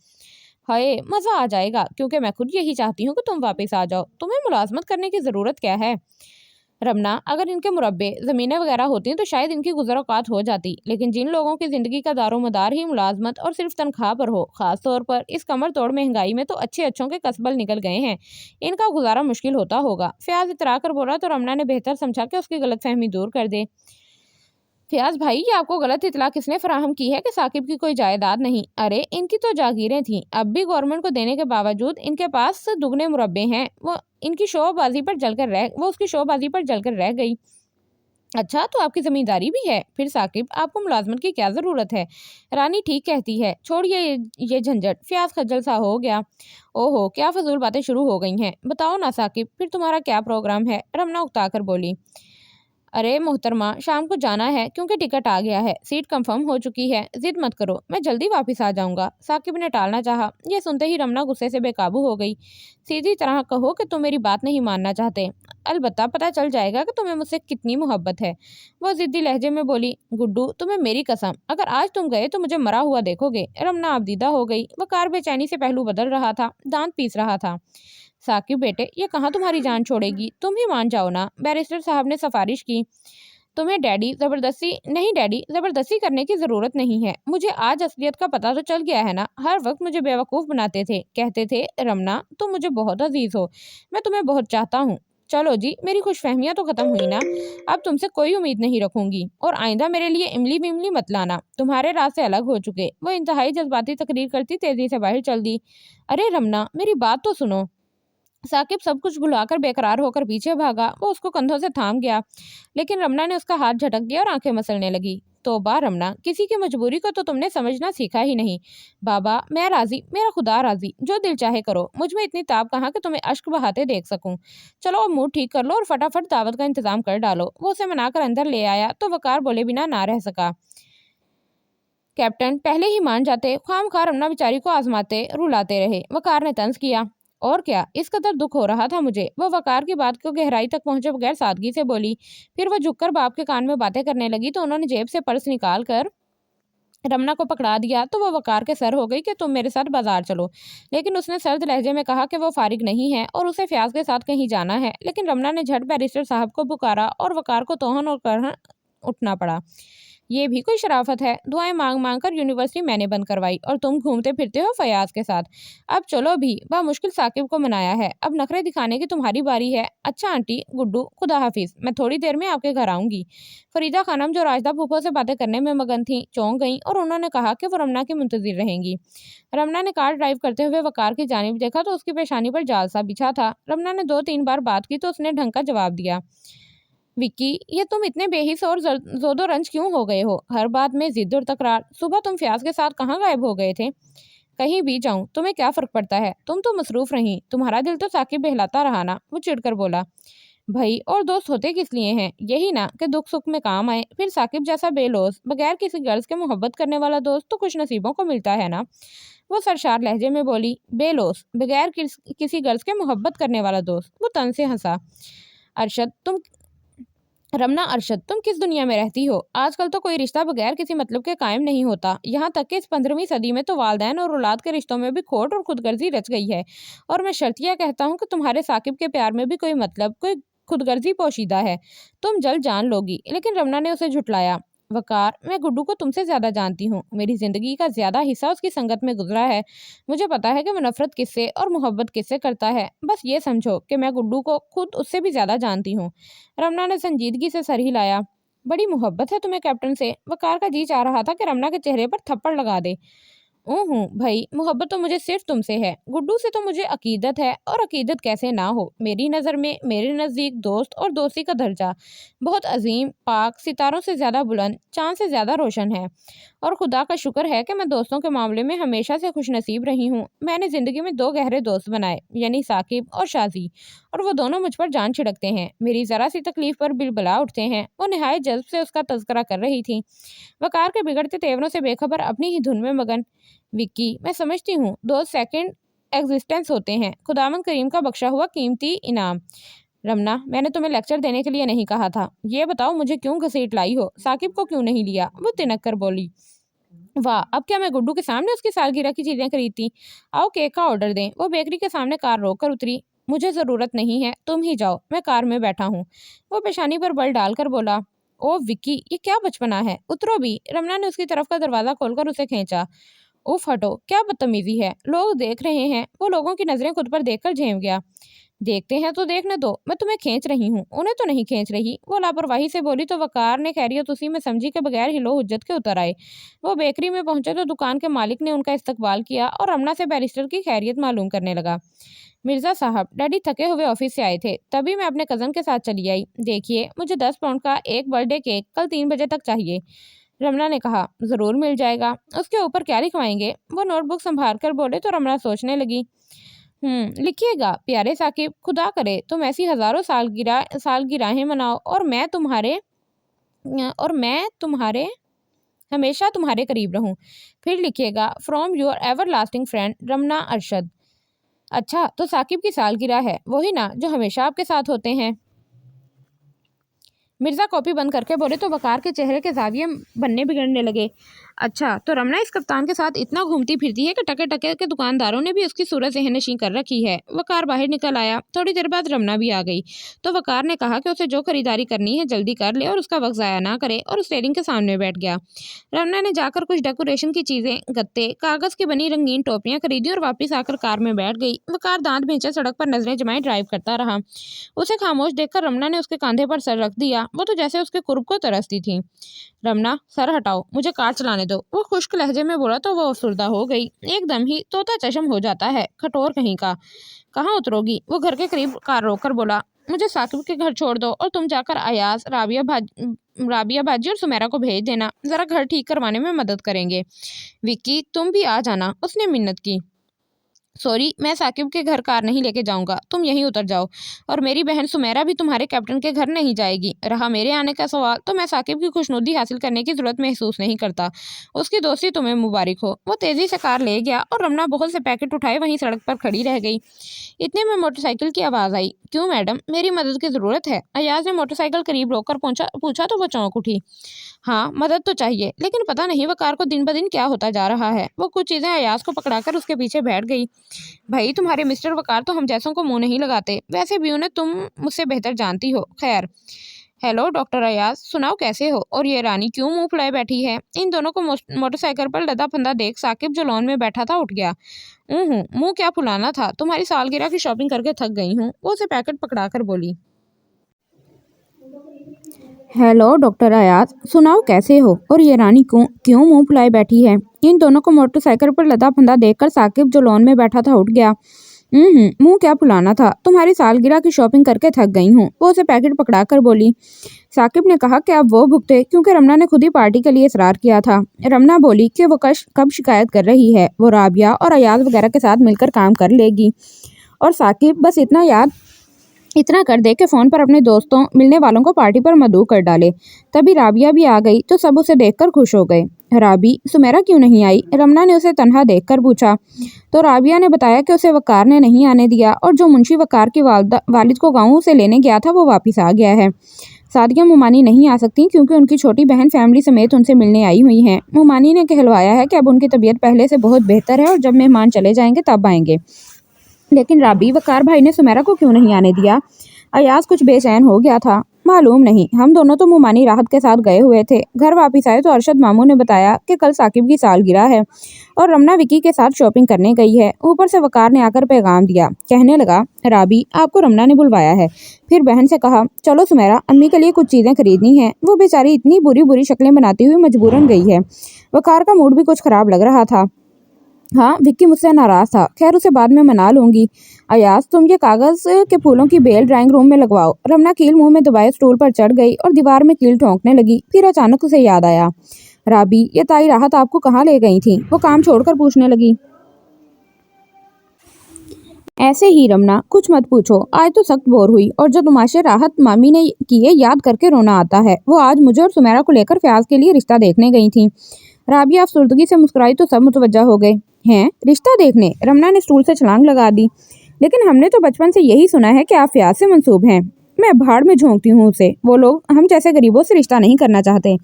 हाय, मजा आ जाएगा, क्योंकि मैं खुद यही चाहती हूँ कि तुम वापस आ जाओ। तुम्हें मुलाजमत करने की जरूरत क्या है? रमना, अगर इनके मुरब्बे ज़मीनें वगैरह होती तो शायद इनकी गुज़र औक़ात हो जाती, लेकिन जिन लोगों की ज़िंदगी का दारोमदार ही मुलाजमत और सिर्फ तनख्वाह पर हो, ख़ास तौर पर इस कमर तोड़ महंगाई में तो अच्छे अच्छों के कसबल निकल गए हैं। इनका गुजारा मुश्किल होता होगा। फयाज इतरा कर बोला तो रमना ने बेहतर समझा कि उसकी गलतफहमी दूर कर दे। फयाज भाई, ये आपको गलत इतला किसने फराहम की है कि साकिब की कोई जायदाद नहीं? अरे इनकी तो जागीरें थीं, अब भी गवर्नमेंट को देने के बावजूद इनके पास दुगने मुरब्बे हैं। वो उसकी शोबाजी पर जलकर रह गई। अच्छा, तो आपकी जमींदारी भी है? फिर साकिब, आपको मुलाजमत की क्या जरूरत है? रानी ठीक कहती है, छोड़िए ये झंझट। फयाज खज्जल सा हो गया। ओहो, क्या फजूल बातें शुरू हो गई हैं। बताओ ना साकिब, फिर तुम्हारा क्या प्रोग्राम है? रमना उकता कर बोली। अरे मोहतरमा, शाम को जाना है, क्योंकि टिकट आ गया है, सीट कंफर्म हो चुकी है। जिद मत करो, मैं जल्दी वापस आ जाऊंगा। साकिब ने टालना चाहा। यह सुनते ही रमना गुस्से से बेकाबू हो गई। सीधी तरह कहो कि तुम मेरी बात नहीं मानना चाहते, अलबत्ता पता चल जाएगा कि तुम्हें मुझसे कितनी मोहब्बत है। वो जिद्दी लहजे में बोली। गुड्डू, तुम्हें मेरी कसम, अगर आज तुम गए तो मुझे मरा हुआ देखोगे। रमना आबदीदा हो गई। वकार बेचैनी से पहलू बदल रहा था, दांत पीस रहा था। साकिब बेटे, ये कहाँ तुम्हारी जान छोड़ेगी, तुम ही मान जाओ ना। बैरिस्टर साहब ने सिफारिश की। तुम्हें डैडी जबरदस्ती नहीं, डैडी जबरदस्ती करने की जरूरत नहीं है। मुझे आज असलियत का पता तो चल गया है ना। हर वक्त मुझे बेवकूफ बनाते थे, कहते थे रमना तुम मुझे बहुत अजीज हो, मैं तुम्हें बहुत चाहता हूँ। चलो जी, मेरी खुशफहमियां तो खत्म हुई ना। अब तुमसे कोई उम्मीद नहीं रखूंगी, और आइंदा मेरे लिए इमली बिमली मत लाना। तुम्हारे राज से अलग हो चुके। वो इंतहाई जज्बाती तकरीर करती तेजी से बाहर चल दी। अरे रमना, मेरी बात तो सुनो। साकिब सब कुछ भुलाकर बेकरार होकर पीछे भागा। वो उसको कंधों से थाम गया, लेकिन रमना ने उसका हाथ झटक दिया और आंखें मसलने लगी। तौबा रमना, किसी की मजबूरी को तो तुमने समझना सीखा ही नहीं। बाबा, मैं राजी, मेरा खुदा राजी, जो दिल चाहे करो। मुझ में इतनी ताब कहाँ कि तुम्हें अश्क बहाते देख सकूं। चलो अब मूड ठीक कर लो और फटाफट दावत का इंतजाम कर डालो। वो उसे मनाकर अंदर ले आया तो वकार बोले बिना ना रह सका। कैप्टन पहले ही मान जाते, ख्वामखा रमना बेचारी को आजमाते रुलाते रहे। वकार ने तंज किया। और क्या, इस कदर दुख हो रहा था मुझे। वह वकार की बात को गहराई तक पहुंचे बगैर सादगी से बोली। फिर वह झुककर बाप के कान में बातें करने लगी तो उन्होंने जेब से पर्स निकाल कर रमना को पकड़ा दिया तो वह वकार के सर हो गई कि तुम मेरे साथ बाजार चलो। लेकिन उसने सर्द लहजे में कहा कि वो फारिग नहीं है और उसे फयाज के साथ कहीं जाना है। लेकिन रमना ने झट बैरिस्टर साहब को पुकारा और वकार को तोहन और करहन उठना पड़ा। ये भी कोई शराफत है? दुआएं मांग मांग कर यूनिवर्सिटी मैंने बंद करवाई और तुम घूमते फिरते हो फयाज के साथ। अब चलो भी, मुश्किल साकिब को मनाया है, अब नखरे दिखाने की तुम्हारी बारी है। अच्छा आंटी, गुड्डू, खुदा हाफिज, मैं थोड़ी देर में आपके घर आऊंगी। फरीदा खानम जो राजदा फूफो से बातें करने में मगन थी चौंक गईं और उन्होंने कहा कि वो रमना की मुंतजिर रहेंगी। रमना ने कार ड्राइव करते हुए वकार की जानिब देखा तो उसकी पेशानी पर जाल सा बिछा था। रमना ने 2-3 बार बात की तो उसने ढंग का जवाब दिया। विक्की, ये तुम इतने बेहिस और जोदो रंज क्यों हो गए हो? हर बात में जिद और तकरार। सुबह तुम फयाज के साथ कहाँ गायब हो गए थे? कहीं भी जाऊं तुम्हें क्या फर्क पड़ता है, तुम तो मसरूफ रही, तुम्हारा दिल तो साकिब बहलाता रहा ना। वो चिढ़कर बोला। भाई और दोस्त होते किस लिए हैं? यही ना कि दुख सुख में काम आए। फिर साकिब जैसा बेलोस बगैर किसी गर्ज के मोहब्बत करने वाला दोस्त तो कुछ नसीबों को मिलता है ना। वो सरशार लहजे में बोली। बेलोस बगैर किसी गर्ज के मोहब्बत करने वाला दोस्त? वो तन से हंसा। अरशद तुम रमना, अरशद तुम किस दुनिया में रहती हो? आजकल तो कोई रिश्ता बगैर किसी मतलब के कायम नहीं होता। यहाँ तक कि इस 15वीं सदी में तो वालदैन और औलाद के रिश्तों में भी खोट और खुदगर्जी रच गई है। और मैं शर्तिया कहता हूँ कि तुम्हारे साकिब के प्यार में भी कोई मतलब, कोई खुदगर्जी पोशीदा है। तुम जल्द जान लोगी। लेकिन रमना ने उसे झुटलाया। वकार, मैं गुड्डू को तुमसे ज्यादा जानती हूँ। मेरी जिंदगी का ज्यादा हिस्सा उसकी संगत में गुजरा है। मुझे पता है कि वो नफरत किससे और मोहब्बत किससे करता है। बस ये समझो कि मैं गुड्डू को खुद उससे भी ज्यादा जानती हूँ। रमना ने संजीदगी से सर हिलाया। बड़ी मोहब्बत है तुम्हें कैप्टन से। वकार का जी चाह रहा था कि रमना के चेहरे पर थप्पड़ लगा दे। ओह भाई, मोहब्बत तो मुझे सिर्फ तुमसे है। गुड्डू से तो मुझे अकीदत है, और अकीदत कैसे ना हो। मेरी नज़र में मेरे नज़दीक दोस्त और दोस्ती का दर्जा बहुत अजीम, पाक, सितारों से ज़्यादा बुलंद, चांद से ज़्यादा रोशन है। اور خدا کا شکر ہے کہ میں دوستوں کے معاملے میں ہمیشہ سے خوش نصیب رہی ہوں۔ میں نے زندگی میں 2 گہرے دوست بنائے، یعنی ثاقب اور شازی، اور وہ دونوں مجھ پر جان چھڑکتے ہیں، میری ذرا سی تکلیف پر بلبلا اٹھتے ہیں۔ وہ نہایت جذب سے اس کا تذکرہ کر رہی تھی، وقار کے بگڑتے تیوروں سے بے خبر، اپنی ہی دھن میں مگن۔ وکی، میں سمجھتی ہوں دوست سیکنڈ ایگزسٹنس ہوتے ہیں، خداوند کریم کا بخشا ہوا قیمتی انعام۔ رمنا، میں نے تمہیں لیکچر دینے کے لیے نہیں کہا تھا، یہ بتاؤ مجھے کیوں گھسیٹ لائی ہو؟ ثاقب کو کیوں نہیں لیا؟ وہ تنک کر بولی۔ واہ، اب کیا میں گڈو کے سامنے اس کی سالگرہ کی چیزیں خریدتی؟ آؤ کیک کا آرڈر دیں۔ وہ بیکری کے سامنے کار روک کر اتری۔ مجھے ضرورت نہیں ہے، تم ہی جاؤ، میں کار میں بیٹھا ہوں۔ وہ پیشانی پر بل ڈال کر بولا۔ او وکی، یہ کیا بچپنا ہے، اترو بھی۔ رمنا نے اس کی طرف کا دروازہ کھول کر اسے کھینچا۔ اوف ہٹو، کیا بدتمیزی ہے، لوگ دیکھ رہے ہیں۔ وہ لوگوں کی نظریں خود پر دیکھ کر جھیم گیا۔ دیکھتے ہیں تو دیکھنے دو، میں تمہیں کھینچ رہی ہوں، انہیں تو نہیں کھینچ رہی۔ وہ لاپرواہی سے بولی تو وقار نے خیریت اسی میں سمجھی کے بغیر ہلو حجت کے اتر آئے۔ وہ بیکری میں پہنچے تو دکان کے مالک نے ان کا استقبال کیا اور رمنا سے بیرسٹر کی خیریت معلوم کرنے لگا۔ مرزا صاحب، ڈیڈی تھکے ہوئے آفس سے آئے تھے، تبھی میں اپنے کزن کے ساتھ چلی آئی۔ دیکھیے، مجھے 10 پاؤنڈ کا ایک برتھ ڈے کیک کل 3 بجے تک چاہیے۔ رمنا نے کہا، ضرور مل جائے گا۔ اس کے اوپر کیا لکھوائیں گے؟ وہ نوٹ بک سنبھال کر بولے تو رمنا سوچنے لگی۔ لکھیے گا، پیارے ثاقب، خدا کرے تم ایسی ہزاروں سالگرہیں مناؤ اور میں تمہارے ہمیشہ تمہارے قریب رہوں۔ پھر لکھیے گا، from your everlasting friend Ramna Arshad. اچھا، تو ثاقب کی سالگرہ ہے، وہی نا جو ہمیشہ آپ کے ساتھ ہوتے ہیں؟ مرزا کاپی بند کر کے بولے تو وقار کے چہرے کے زاویے بننے بگڑنے لگے۔ اچھا، تو رمنا اس کپتان کے ساتھ اتنا گھومتی پھرتی ہے کہ ٹکے ٹکے کے دکانداروں نے بھی اس کی صورت ذہن نشین کر رکھی ہے۔ وقار باہر نکل آیا، تھوڑی دیر بعد رمنا بھی آ گئی تو وقار نے کہا کہ اسے جو خریداری کرنی ہے جلدی کر لے اور اس کا وقت ضائع نہ کرے، اور اس ریلنگ کے سامنے بیٹھ گیا۔ رمنا نے جا کر کچھ ڈیکوریشن کی چیزیں، گتے، کاغذ کی بنی رنگین ٹوپیاں خریدی اور واپس آ کر کار میں بیٹھ گئی۔ وقار دانت بھینچے سڑک پر نظریں جمائے ڈرائیو کرتا رہا۔ اسے خاموش دیکھ کر رمنا نے اس کے کاندھے پر سر رکھ دیا، وہ تو جیسے اس کے قرب کو ترستی تھی۔ رمنا، سر ہٹاؤ، مجھے کار چلانے دو، وہ خشک لہجے میں بولا تو وہ افسردہ ہو گئی۔ ایک دم ہی طوطا چشم ہو جاتا ہے، کھٹور کہیں کا۔ کہاں اترو گی؟ وہ گھر کے قریب کار روک کر بولا۔ مجھے ثاقب کے گھر چھوڑ دو اور تم جا کر ایاز، رابعہ باجی اور سمیرا کو بھیج دینا، ذرا گھر ٹھیک کروانے میں مدد کریں گے۔ وکی، تم بھی آ جانا، اس نے منت کی۔ سوری، میں ثاقب کے گھر کار نہیں لے کے جاؤں گا، تم یہیں اتر جاؤ، اور میری بہن سمیرا بھی تمہارے کیپٹن کے گھر نہیں جائے گی۔ رہا میرے آنے کا سوال تو میں ثاقب کی خوشنودی حاصل کرنے کی ضرورت محسوس نہیں کرتا، اس کی دوستی تمہیں مبارک ہو۔ وہ تیزی سے کار لے گیا اور رمنا بہت سے پیکٹ اٹھائے وہیں سڑک پر کھڑی رہ گئی۔ اتنے میں موٹر سائیکل کی آواز آئی۔ کیوں میڈم، میری مدد کی ضرورت ہے؟ ایاز نے موٹر سائیکل قریب روک کر پوچھا تو وہ چونک اٹھی۔ ہاں، مدد تو چاہیے، لیکن پتہ نہیں وقار کو دن بدن کیا ہوتا جا رہا ہے۔ وہ کچھ چیزیں ایاز کو پکڑا کر اس کے پیچھے بیٹھ گئی۔ بھائی، تمہارے مسٹر وقار تو ہم جیسوں کو منہ نہیں لگاتے، ویسے بھی انہیں تم مجھ سے بہتر جانتی ہو۔ خیر، ہیلو ڈاکٹر ایاز، سناؤ کیسے ہو؟ اور یہ رانی کیوں منہ پھلائے بیٹھی ہے؟ ان دونوں کو موٹر سائیکل پر لدا پھندا دیکھ ثاقب جو لون میں بیٹھا تھا اٹھ گیا۔ منہ کیا پھلانا تھا، تمہاری سالگرہ کی شاپنگ کر کے تھک گئی ہوں، وہ اسے پیکٹ پکڑا کر بولی۔ ہیلو ڈاکٹر ایاز، سناؤ کیسے ہو؟ اور یہ رانی کیوں منہ پھلائے بیٹھی ہے؟ ان دونوں کو موٹر سائیکل پر لدا پھندا دیکھ کر ثاقب جو لون میں بیٹھا تھا اٹھ گیا۔ منہ کیا پھلانا تھا، تمہاری سالگرہ کی شاپنگ کر کے تھک گئی ہوں، وہ اسے پیکٹ پکڑا کر بولی۔ ثاقب نے کہا کہ اب وہ بھگتے، کیونکہ رمنا نے خود ہی پارٹی کے لیے اصرار کیا تھا۔ رمنا بولی کہ وہ کب شکایت کر رہی ہے، وہ رابعہ اور ایاز وغیرہ کے ساتھ مل کر کام کر لے گی، اور ثاقب بس اتنا کر دے کہ فون پر اپنے دوستوں ملنے والوں کو پارٹی پر مدعو کر ڈالے۔ تبھی رابعہ بھی آ گئی تو سب اسے دیکھ کر خوش ہو گئے۔ رابی، سمیرا کیوں نہیں آئی؟ رمنا نے اسے تنہا دیکھ کر پوچھا تو رابعہ نے بتایا کہ اسے وقار نے نہیں آنے دیا، اور جو منشی وقار کی والد کو گاؤں سے لینے گیا تھا وہ واپس آ گیا ہے۔ سعدیہ مومانی نہیں آ سکتی کیونکہ ان کی چھوٹی بہن فیملی سمیت ان سے ملنے آئی ہوئی ہیں۔ مومانی نے کہلوایا ہے کہ اب ان کی طبیعت پہلے سے بہت بہتر ہے اور جب مہمان چلے جائیں گے تب آئیں گے۔ لیکن رابی، وقار بھائی نے سمیرا کو کیوں نہیں آنے دیا؟ ایاز کچھ بے چین ہو گیا تھا۔ معلوم نہیں، ہم دونوں تو مومانی راحت کے ساتھ گئے ہوئے تھے۔ گھر واپس آئے تو ارشد ماموں نے بتایا کہ کل ثاقب کی سالگرہ ہے اور رمنا وکی کے ساتھ شاپنگ کرنے گئی ہے۔ اوپر سے وقار نے آ کر پیغام دیا، کہنے لگا، رابی، آپ کو رمنا نے بلوایا ہے۔ پھر بہن سے کہا، چلو سمیرا، امی کے لیے کچھ چیزیں خریدنی ہیں۔ وہ بیچاری اتنی بری شکلیں بناتی ہوئی مجبوراً گئی ہے۔ وقار کا موڈ بھی کچھ خراب لگ رہا تھا۔ ہاں، وکی مجھ سے ناراض تھا، خیر اسے بعد میں منا لوں گی۔ ایاز، تم یہ کاغذ کے پھولوں کی بیل ڈرائنگ روم میں لگواؤ۔ رمنا کیل منہ میں دبائے اسٹول پر چڑھ گئی اور دیوار میں کیل ٹھونکنے لگی۔ پھر اچانک اسے یاد آیا، राबी, ये ताई राहत आपको कहाँ ले गई थी? वो काम छोड़कर पूछने लगी। ऐसे ही रमना, कुछ मत पूछो, आज तो सख्त बोर हुई और जो तमाशे राहत मामी ने किए याद करके रोना आता है। वो आज मुझे और सुमेरा को लेकर फयाज के लिए रिश्ता देखने गई थी। राबिया अफसरदगी से मुस्कुराई तो सब मुतवज्जा हो गए। हैं, रिश्ता देखने? रमना ने स्टूल से छलांग लगा दी। लेकिन हमने तो बचपन से यही सुना है कि आप फयाज से मंसूब हैं। मैं भाड़ में झोंकती हूँ उसे। वो लोग हम जैसे गरीबों से रिश्ता नहीं करना चाहते।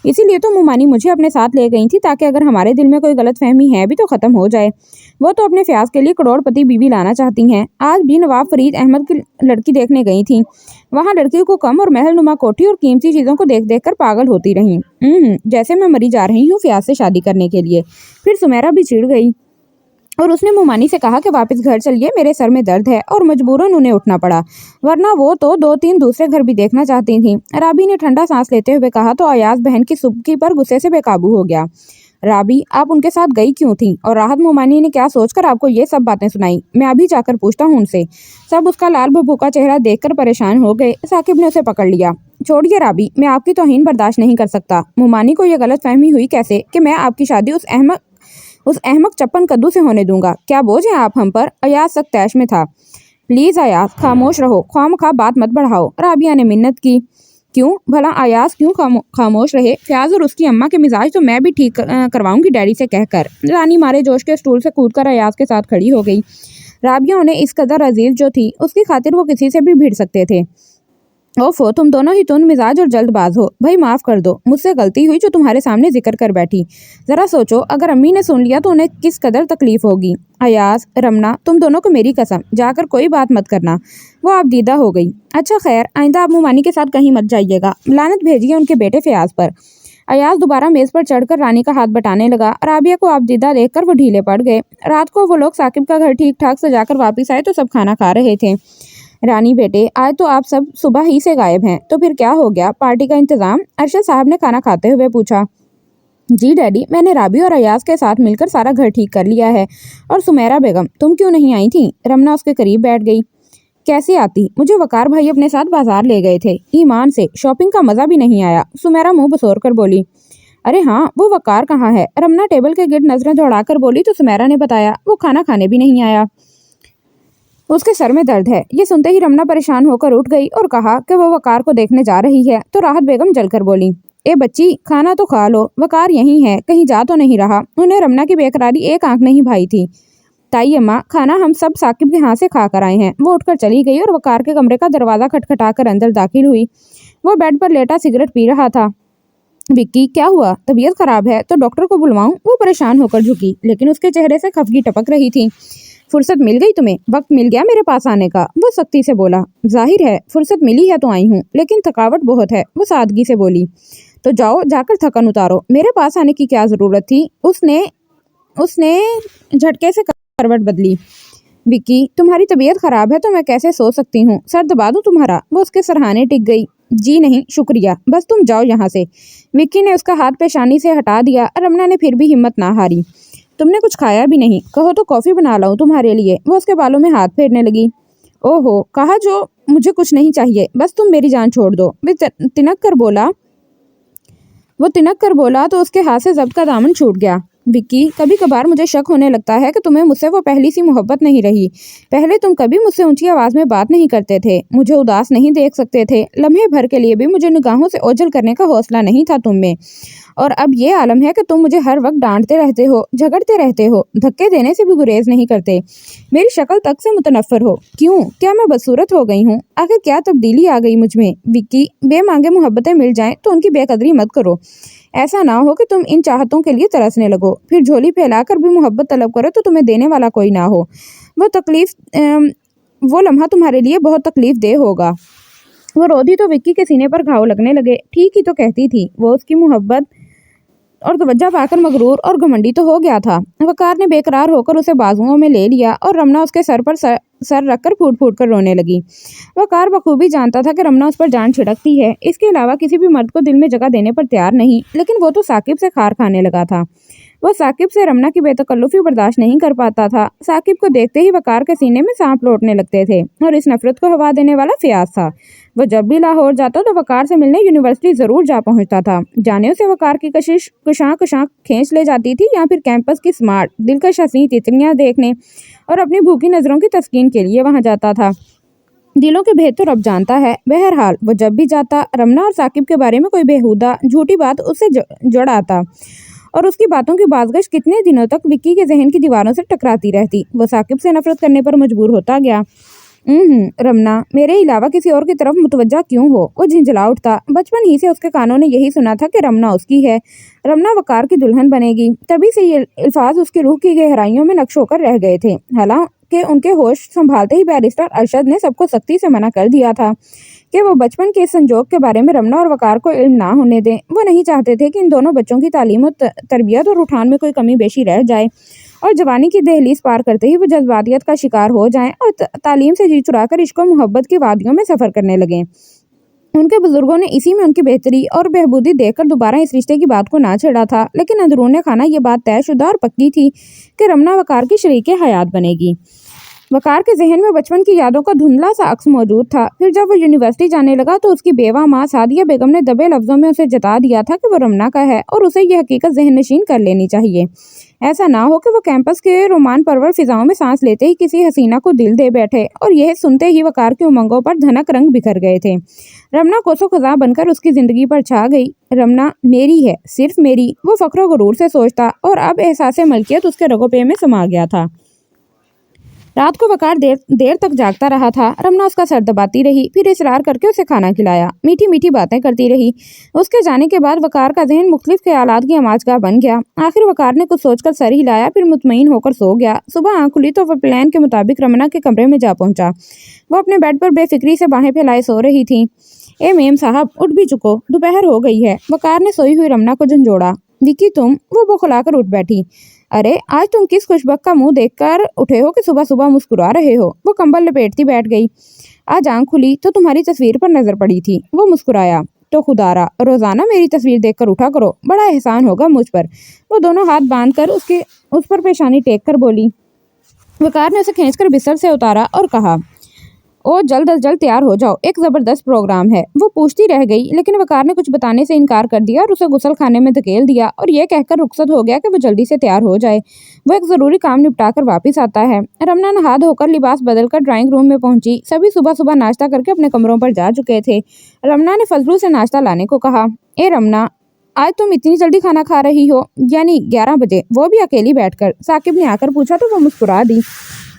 इसीलिए तो मुमानी मुझे अपने साथ ले गई थी, ताकि अगर हमारे दिल में कोई गलतफहमी है भी तो ख़त्म हो जाए। वो तो अपने फयाज के लिए करोड़पति बीवी लाना चाहती हैं। आज भी नवाब फरीद अहमद की लड़की देखने गई थी। वहाँ लड़की को कम और महल नुमा कोठी और कीमती चीज़ों को देख देख कर पागल होती रहीं। जैसे मैं मरी जा रही हूँ फयाज से शादी करने के लिए। फिर सुमेरा भी चिढ़ गई और उसने मुमानी से कहा कि वापस घर चलिए, मेरे सर में दर्द है, और मजबूरन उन्हें उठना पड़ा, वरना वो तो 2-3 दूसरे घर भी देखना चाहती थी। राबी ने ठंडा सांस लेते हुए कहा तो अयाज बहन की सुबकी पर गुस्से से बेकाबू हो गया। राबी, आप उनके साथ गई क्यों थी? और राहत मुमानी ने क्या सोचकर आपको ये सब बातें सुनाई? मैं अभी जाकर पूछता हूँ उनसे। सब उसका लाल भभूका चेहरा देखकर परेशान हो गए। साकिब ने उसे पकड़ लिया। छोड़िए राबी, मैं आपकी तौहीन बर्दाश्त नहीं कर सकता। मुमानी को यह गलतफहमी हुई कैसे कि मैं आपकी शादी उस अहमक चप्पन कद्दू से होने दूंगा? क्या बोझ हैं आप हम पर? अयाज सख्त तैश में था। प्लीज़ अयाज, खामोश रहो, ख्वामखा बात मत बढ़ाओ। राबिया ने मिन्नत की। क्यों भला अयाज, क्यों खामोश रहे? फयाज और उसकी अम्मा के मिजाज तो मैं भी ठीक करवाऊंगी डैडी से कहकर। रानी मारे जोश के स्टूल से कूदकर अयाज के साथ खड़ी हो गई। राबिया उन्हें इस कदर अजीज जो थी, उसकी खातिर वो किसी से भी भिड़ सकते थे। ओफो, तुम दोनों ही तुन मिजाज और जल्दबाज हो। भाई माफ़ कर दो, मुझसे गलती हुई जो तुम्हारे सामने जिक्र कर बैठी। ज़रा सोचो, अगर अम्मी ने सुन लिया तो उन्हें किस कदर तकलीफ होगी। अयाज, रमना, तुम दोनों को मेरी कसम, जाकर कोई बात मत करना। वो आप दीदा हो गई। अच्छा खैर, आइंदा आप मुमानी के साथ कहीं मत जाइएगा। लानत भेजिए उनके बेटे फयाज पर। अयाज दोबारा मेज़ पर चढ़कर रानी का हाथ बटाने लगा। राबिया को आप दीदा देखकर वो ढीले पड़ गए। रात को वो लोग साकिब का घर ठीक ठाक सजाकर वापिस आए तो सब खाना खा रहे थे। रानी बेटे, आज तो आप सब सुबह ही से गायब हैं। तो फिर क्या हो गया, पार्टी का इंतजाम? अरशद साहब ने खाना खाते हुए पूछा। जी डैडी, मैंने राबी और अयाज के साथ मिलकर सारा घर ठीक कर लिया है। और सुमेरा बेगम, तुम क्यों नहीं आई थी? रमना उसके करीब बैठ गई। कैसे आती, मुझे वकार भाई अपने साथ बाजार ले गए थे। ईमान से, शॉपिंग का मजा भी नहीं आया। सुमेरा मुंह बसोर कर बोली। अरे हाँ, वो वकार कहाँ है? रमना टेबल के गिर्द नजरें दौड़ाकर बोली तो सुमेरा ने बताया, वो खाना खाने भी नहीं आया, उसके सर में दर्द है। ये सुनते ही रमना परेशान होकर उठ गई और कहा कि वो वकार को देखने जा रही है। तो राहत बेगम जलकर बोली, ए बच्ची, खाना तो खा लो, वकार यहीं है, कहीं जा तो नहीं रहा। उन्हें रमना की बेकरारी एक आंख नहीं भाई थी। ताई अम्मा, खाना हम सब साकिब के हाथ से खा कर आए हैं। वो उठकर चली गई और वकार के कमरे का दरवाजा खटखटाकर अंदर दाखिल हुई। वो बेड पर लेटा सिगरेट पी रहा था। विक्की, क्या हुआ? तबीयत खराब है तो डॉक्टर को बुलवाऊं? वो परेशान होकर झुकी, लेकिन उसके चेहरे से खफगी टपक रही थी। फुर्सत मिल गई तुम्हें? वक्त मिल गया मेरे पास आने का? वो सख्ती से बोला। जाहिर है फुर्सत मिली है तो आई हूँ, लेकिन थकावट बहुत है। वो सादगी से बोली। तो जाओ, जाकर थकन उतारो, मेरे पास आने की क्या जरूरत थी? उसने झटके से करवट बदली। विक्की, तुम्हारी तबीयत खराब है तो मैं कैसे सो सकती हूँ? सर दबा दूं तुम्हारा? वो उसके सरहाने टिक गई। जी नहीं शुक्रिया, बस तुम जाओ यहाँ से। विक्की ने उसका हाथ पेशानी से हटा दिया। रमना ने फिर भी हिम्मत ना हारी। तुमने कुछ खाया भी नहीं, कहो तो कॉफ़ी बना लाऊं तुम्हारे लिए? वो उसके बालों में हाथ फेरने लगी। ओहो, कहा जो मुझे कुछ नहीं चाहिए, बस तुम मेरी जान छोड़ दो। वो तिनक कर बोला तो उसके हाथ से जब्त का दामन छूट गया। विक्की, कभी कभार मुझे शक होने लगता है कि तुम्हें मुझसे वो पहली सी मोहब्बत नहीं रही। पहले तुम कभी मुझसे ऊंची आवाज़ में बात नहीं करते थे, मुझे उदास नहीं देख सकते थे, लम्हे भर के लिए भी मुझे निगाहों से ओझल करने का हौसला नहीं था तुम में। और अब ये आलम है कि तुम मुझे हर वक्त डांटते रहते हो, झगड़ते रहते हो, धक्के देने से भी गुरेज नहीं करते, मेरी शक्ल तक से मुतनफ़र हो। क्यों? क्या मैं बदसूरत हो गई हूँ? आखिर क्या तब्दीली आ गई मुझ में? विक्की, बेमांगे मोहब्बतें मिल जाएं तो उनकी बेकदरी मत करो। ऐसा ना हो कि तुम इन चाहतों के लिए तरसने लगो, फिर झोली फैलाकर भी मोहब्बत तलब करो तो तुम्हें देने वाला कोई ना हो। वो लम्हा तुम्हारे लिए बहुत तकलीफ दे होगा। वो रोधी तो विक्की के सीने पर घाव लगने लगे। ठीक ही तो कहती थी, वो उसकी मोहब्बत और तवज्जो पाकर मगरूर और घमंडी तो हो गया था। वकार ने बेकरार होकर उसे बाजुओं में ले लिया और रमना उसके सर पर सर रखकर फूट फूट कर रोने लगी। वकार बखूबी जानता था कि रमना उस पर जान छिड़कती है, इसके अलावा किसी भी मर्द को दिल में जगह देने पर तैयार नहीं, लेकिन वो तो साकिब से खार खाने लगा था। वो साकिब से रमना की बेतकल्लुफी बर्दाश्त नहीं कर पाता था। साकिब को देखते ही वकार के सीने में सांप लौटने लगते थे और इस नफरत को हवा देने वाला फयाज था। वो जब भी लाहौर जाता तो वकार से मिलने यूनिवर्सिटी जरूर जा पहुंचता था। जाने उसे वकार की कशिश कुशां कुशां खींच ले जाती थी या फिर कैंपस की स्मार्ट दिलकश हसीन तितलियां देखने और अपनी भूखी नजरों की तस्कीन के लिए वहां जाता था। दिलों के भेद तो रब जानता है। बहरहाल वो जब भी जाता रमना और साकिब के बारे में कोई बेहुदा झूठी बात उससे जड़ आता और उसकी बातों की बाज़गश कितने दिनों तक विक्की के जहन की दीवारों से टकराती रहती। वो साकिब से नफरत करने पर मजबूर होता गया। रमना मेरे अलावा किसी और की तरफ मुतवज्जा क्यों हो? वो झिंझला उठता। बचपन ही से उसके कानों ने यही सुना था कि रमना उसकी है, रमना वकार की दुल्हन बनेगी। तभी से ये अल्फाज उसकी रूह की गहराइयों में नक्श होकर रह गए थे। हालांकि उनके होश संभालते ही बैरिस्टर अरशद ने सबको सख्ती से मना कर दिया था कि वो बचपन के इस संजोग के बारे में रमना और वकार को इल्म ना होने दें। वो नहीं चाहते थे कि इन दोनों बच्चों की तालीम और तरबियत और उठान में कोई कमी बेशी रह जाए और जवानी की दहलीज पार करते ही वो जज्बातियत का शिकार हो जाएं और तालीम से जी चुराकर इश्क और मोहब्बत की वादियों में सफ़र करने लगें। उनके बुजुर्गों ने इसी में उनकी बेहतरी और बहबूदी देखकर दोबारा इस रिश्ते की बात को ना छेड़ा था, लेकिन अंदरूने खाना ये बात तयशुदा और पक्की थी कि रमना वकार की शरीके हयात बनेगी। वकार के जहन में बचपन की यादों का धुंधला सा अक्स मौजूद था। फिर जब वो यूनिवर्सिटी जाने लगा तो उसकी बेवा माँ सादिया बेगम ने दबे लफ्जों में उसे जता दिया था कि वो रमना का है और उसे यह हकीकत जहन नशीन कर लेनी चाहिए। ऐसा ना हो कि वो कैंपस के रोमान परवर फिजाओं में सांस लेते ही किसी हसीना को दिल दे बैठे। और यह सुनते ही वकार की उमंगों पर धनक रंग बिखर गए थे। रमना कोसो खजा बनकर उसकी जिंदगी पर छा गई। रमना मेरी है, सिर्फ मेरी, वो फख्र गुरूर से सोचता और अब एहसास मलकियत उसके रगोपे में समा गया था। रात को वकार देर तक जागता रहा था। रमना उसका सर दबाती रही, फिर इसरार करके उसे खाना खिलाया, मीठी मीठी बातें करती रही। उसके जाने के बाद वकार का जहन मुख्तलिफ ख्यालात की आमाजगाह बन गया। आखिर वकार ने कुछ सोचकर सर हिलाया, फिर मुतमईन होकर सो गया। सुबह आँख खुली तो वह प्लान के मुताबिक रमना के कमरे में जा पहुंचा। वो अपने बेड पर बेफिक्री से बाहें फैलाए सो रही थी। ए मेम साहब, उठ भी चुको, दोपहर हो गई है। वकार ने सोई हुई रमना को झंझोड़ा। विक्की तुम? वो बौखलाकर उठ बैठी। अरे आज तुम किस खुशबक का मुंह देखकर उठे हो कि सुबह सुबह मुस्कुरा रहे हो? वो कंबल लपेटती बैठ गई। आज आँख खुली तो तुम्हारी तस्वीर पर नजर पड़ी थी। वो मुस्कुराया। तो खुदारा रोजाना मेरी तस्वीर देखकर उठा करो, बड़ा एहसान होगा मुझ पर। वो दोनों हाथ बांधकर उस पर पेशानी टेक कर बोली। वकार ने उसे खींचकर बिस्तर से उतारा और कहा, ओ जल्द अज जल्द तैयार हो जाओ, एक जबरदस्त प्रोग्राम है। वो पूछती रह गई, लेकिन वकार ने कुछ बताने से इनकार कर दिया और उसे गुसल खाने में धकेल दिया और यह कहकर रुखसत हो गया कि वो जल्दी से तैयार हो जाए। वो एक जरूरी काम निपटाकर वापस आता है। रमना नहा धोकर लिबास बदलकर ड्राइंग रूम में पहुंची। सभी सुबह सुबह नाश्ता करके अपने कमरों पर जा चुके थे। रमना ने फजलू से नाश्ता लाने को कहा। ए रमना, आज तुम इतनी जल्दी खाना खा रही हो? यानी 11 बजे, वो भी अकेली बैठकर? साकिब ने आकर पूछा तो वो मुस्कुरा दी।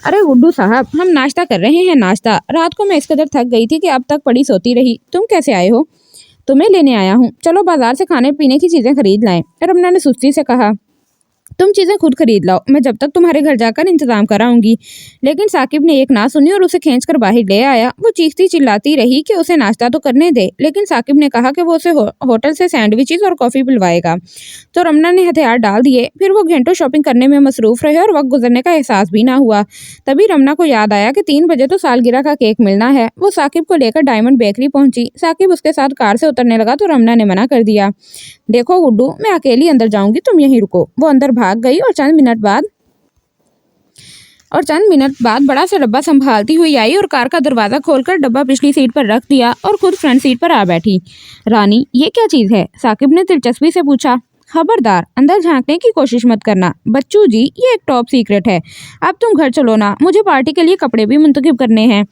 अरे गुड्डू साहब, हम नाश्ता कर रहे हैं, नाश्ता। रात को मैं इस कदर थक गई थी कि अब तक पड़ी सोती रही। तुम कैसे आए हो? तुम्हें लेने आया हूँ, चलो बाजार से खाने पीने की चीजें खरीद लाएं। रमना ने सुस्ती से कहा। तुम चीजें खुद खरीद लाओ, मैं जब तक तुम्हारे घर जाकर इंतजाम कराऊंगी। लेकिन साकिब ने एक ना सुनी और उसे खींचकर बाहर ले आया। वो चीखती चिल्लाती रही कि उसे नाश्ता तो करने दे, लेकिन साकिब ने कहा कि वो उसे होटल से सैंडविचेस और कॉफी पिलवाएगा। तो रमना ने हथियार डाल दिए। फिर वो घंटों शॉपिंग करने में मसरूफ रहे और वक्त गुजरने का एहसास भी ना हुआ। तभी रमना को याद आया कि 3 बजे तो सालगिरह का केक मिलना है। वो साकिब को लेकर डायमंड बेकरी पहुंची। साकिब उसके साथ कार से उतरने लगा तो रमना ने मना कर दिया। देखो गुड्डू, मैं अकेली अंदर जाऊंगी, तुम यहीं रुको। वो अंदर भाग गई और चंद मिनट बाद बड़ा सा डब्बा संभालती हुई आई और कार का दरवाजा खोलकर डब्बा पिछली सीट पर रख दिया और खुद फ्रंट सीट पर आ बैठी। रानी, ये क्या चीज है? साकिब ने दिलचस्पी से पूछा। खबरदार, अंदर झांकने की कोशिश मत करना। बच्चू जी, ये एक टॉप सीक्रेट है। अब तुम घर चलो ना, मुझे पार्टी के लिए कपड़े भी मुंतखब करने हैं।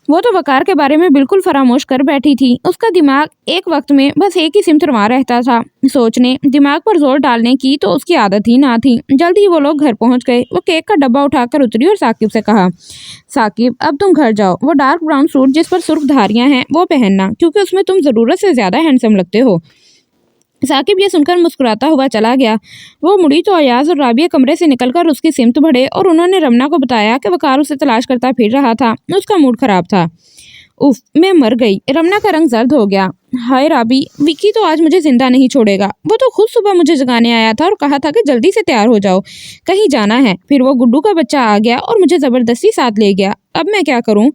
वो तो वकार के बारे में बिल्कुल फरामोश कर बैठी थी। उसका दिमाग एक वक्त में बस एक ही सिमत रवा रहता था, सोचने, दिमाग पर जोर डालने की तो उसकी आदत ही ना थी। जल्द ही वो लोग घर पहुंच गए। वो केक का डब्बा उठाकर उतरी और साकिब से कहा, साकिब अब तुम घर जाओ। वो डार्क ब्राउन सूट जिस पर सुर्ख धारियां हैं वो पहनना, क्योंकि उसमें तुम जरूरत से ज्यादा हैंडसम लगते हो। साकिब ये सुनकर मुस्कुराता हुआ चला गया। वो मुड़ी तो अयाज और राबिया कमरे से निकलकर उसकी सिमत बढ़े और उन्होंने रमना को बताया कि वकार उसे तलाश करता फिर रहा था। उसका मूड खराब था। उफ, मैं मर गई। रमना का रंग जर्द हो गया। हाय राबी, विक्की तो आज मुझे जिंदा नहीं छोड़ेगा। वो तो खुद सुबह मुझे जगाने आया था और कहा था कि जल्दी से तैयार हो जाओ, कहीं जाना है। फिर वो गुड्डू का बच्चा आ गया और मुझे जबरदस्ती साथ ले गया। अब मैं क्या करूं?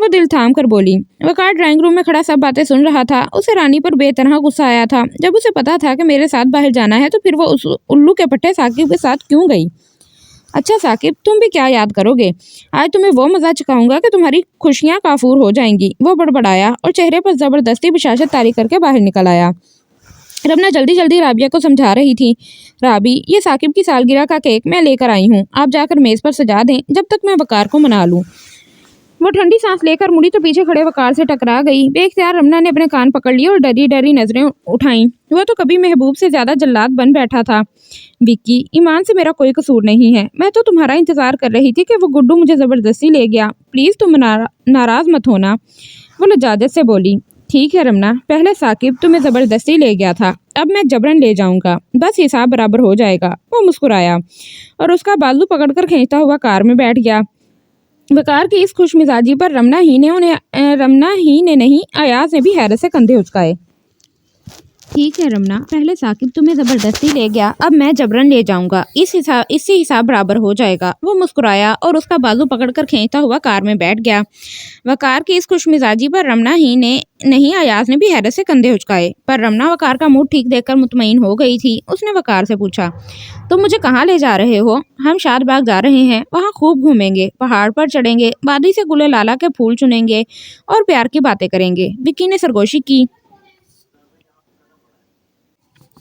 वो दिल थाम कर बोली। वकार ड्राइंग रूम में खड़ा सब बातें सुन रहा था। उसे रानी पर बेतरह गुस्सा आया था। जब उसे पता था कि मेरे साथ बाहर जाना है तो फिर वो उस उल्लू के पट्टे साकिब के साथ क्यों गई? अच्छा साकिब, तुम भी क्या याद करोगे? आज तुम्हें वो मजा चखाऊंगा कि तुम्हारी खुशियां काफूर हो जाएंगी। वो बड़बड़ाया और चेहरे पर जबरदस्ती बशाशत तारी करके बाहर निकल आया। रमना जल्दी जल्दी राबिया को समझा रही थी। राबी, ये साकिब की सालगिरह का केक मैं लेकर आई हूँ, आप जाकर मेज पर सजा दें जब तक मैं वकार को मना लूँ। वो ठंडी सांस लेकर मुड़ी तो पीछे खड़े वकार से टकरा गई। बेख्तियार रमना ने अपने कान पकड़ लिए और डरी डरी नजरें उठाईं। वो तो कभी महबूब से ज्यादा जल्लाद बन बैठा था। विक्की, ईमान से मेरा कोई कसूर नहीं है। मैं तो तुम्हारा इंतजार कर रही थी कि वो गुड्डू मुझे जबरदस्ती ले गया। प्लीज तुम नाराज मत होना। वो लजाजत से बोली। ठीक है रमना, पहले साकिब तुम्हें जबरदस्ती ले गया था, अब मैं जबरन ले जाऊंगा, बस हिसाब बराबर हो जाएगा। वो मुस्कुराया और उसका बाजू पकड़कर खींचता हुआ कार में बैठ गया। वकार की इस खुश मिजाजी पर रमना ही ने नहीं, अयाज ने भी हैरत से कंधे उचकाए। ठीक है रमना, पहले साकिब तुम्हें जबरदस्ती ले गया, अब मैं जबरन ले जाऊंगा, इससे हिसाब बराबर हो जाएगा। वो मुस्कुराया और उसका बाजू पकड़कर खींचता हुआ कार में बैठ गया। वकार की इस खुशमिजाजी पर रमना ही ने नहीं, अयाज ने भी हैरत से कंधे उचकाए। पर रमना वकार का मूड ठीक देखकर मुतमईन हो गई थी। उसने वकार से पूछा, तुम मुझे कहाँ ले जा रहे हो? हम शाद बाग जा रहे हैं, वहाँ खूब घूमेंगे, पहाड़ पर चढ़ेंगे, वादी से गुले लाला के फूल चुनेंगे और प्यार की बातें करेंगे। विक्की ने सरगोशी की।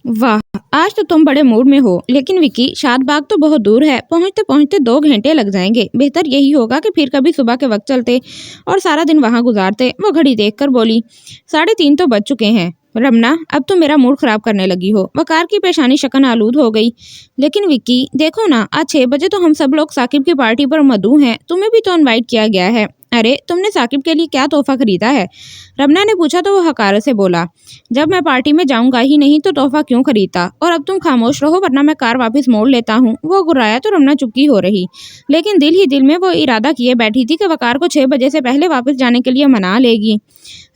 वाह, आज तो तुम बड़े मूड में हो। लेकिन विकी, शाद बाग तो बहुत दूर है, पहुंचते पहुंचते 2 घंटे लग जाएंगे। बेहतर यही होगा कि फिर कभी सुबह के वक्त चलते और सारा दिन वहां गुजारते। वो घड़ी देखकर बोली। 3:30 तो बज चुके हैं। रमना, अब तो मेरा मूड खराब करने लगी हो। वकार की पेशानी शकन आलूद हो गई। लेकिन विक्की, देखो ना, आज 6 बजे तो हम सब लोग साकिब की पार्टी पर मदऊ हैं। तुम्हें भी तो इनवाइट किया गया है। अरे, तुमने साकिब के लिए क्या तोहफा खरीदा है? रमना ने पूछा तो वो हकारत से बोला, जब मैं पार्टी में जाऊंगा ही नहीं तो तोहफा क्यों खरीदता? और अब तुम खामोश रहो वरना मैं कार वापस मोड़ लेता हूँ। वो गुर्राया तो रमना चुपकी हो रही, लेकिन दिल ही दिल में वो इरादा किए बैठी थी कि वकार को 6 बजे से पहले वापस जाने के लिए मना लेगी।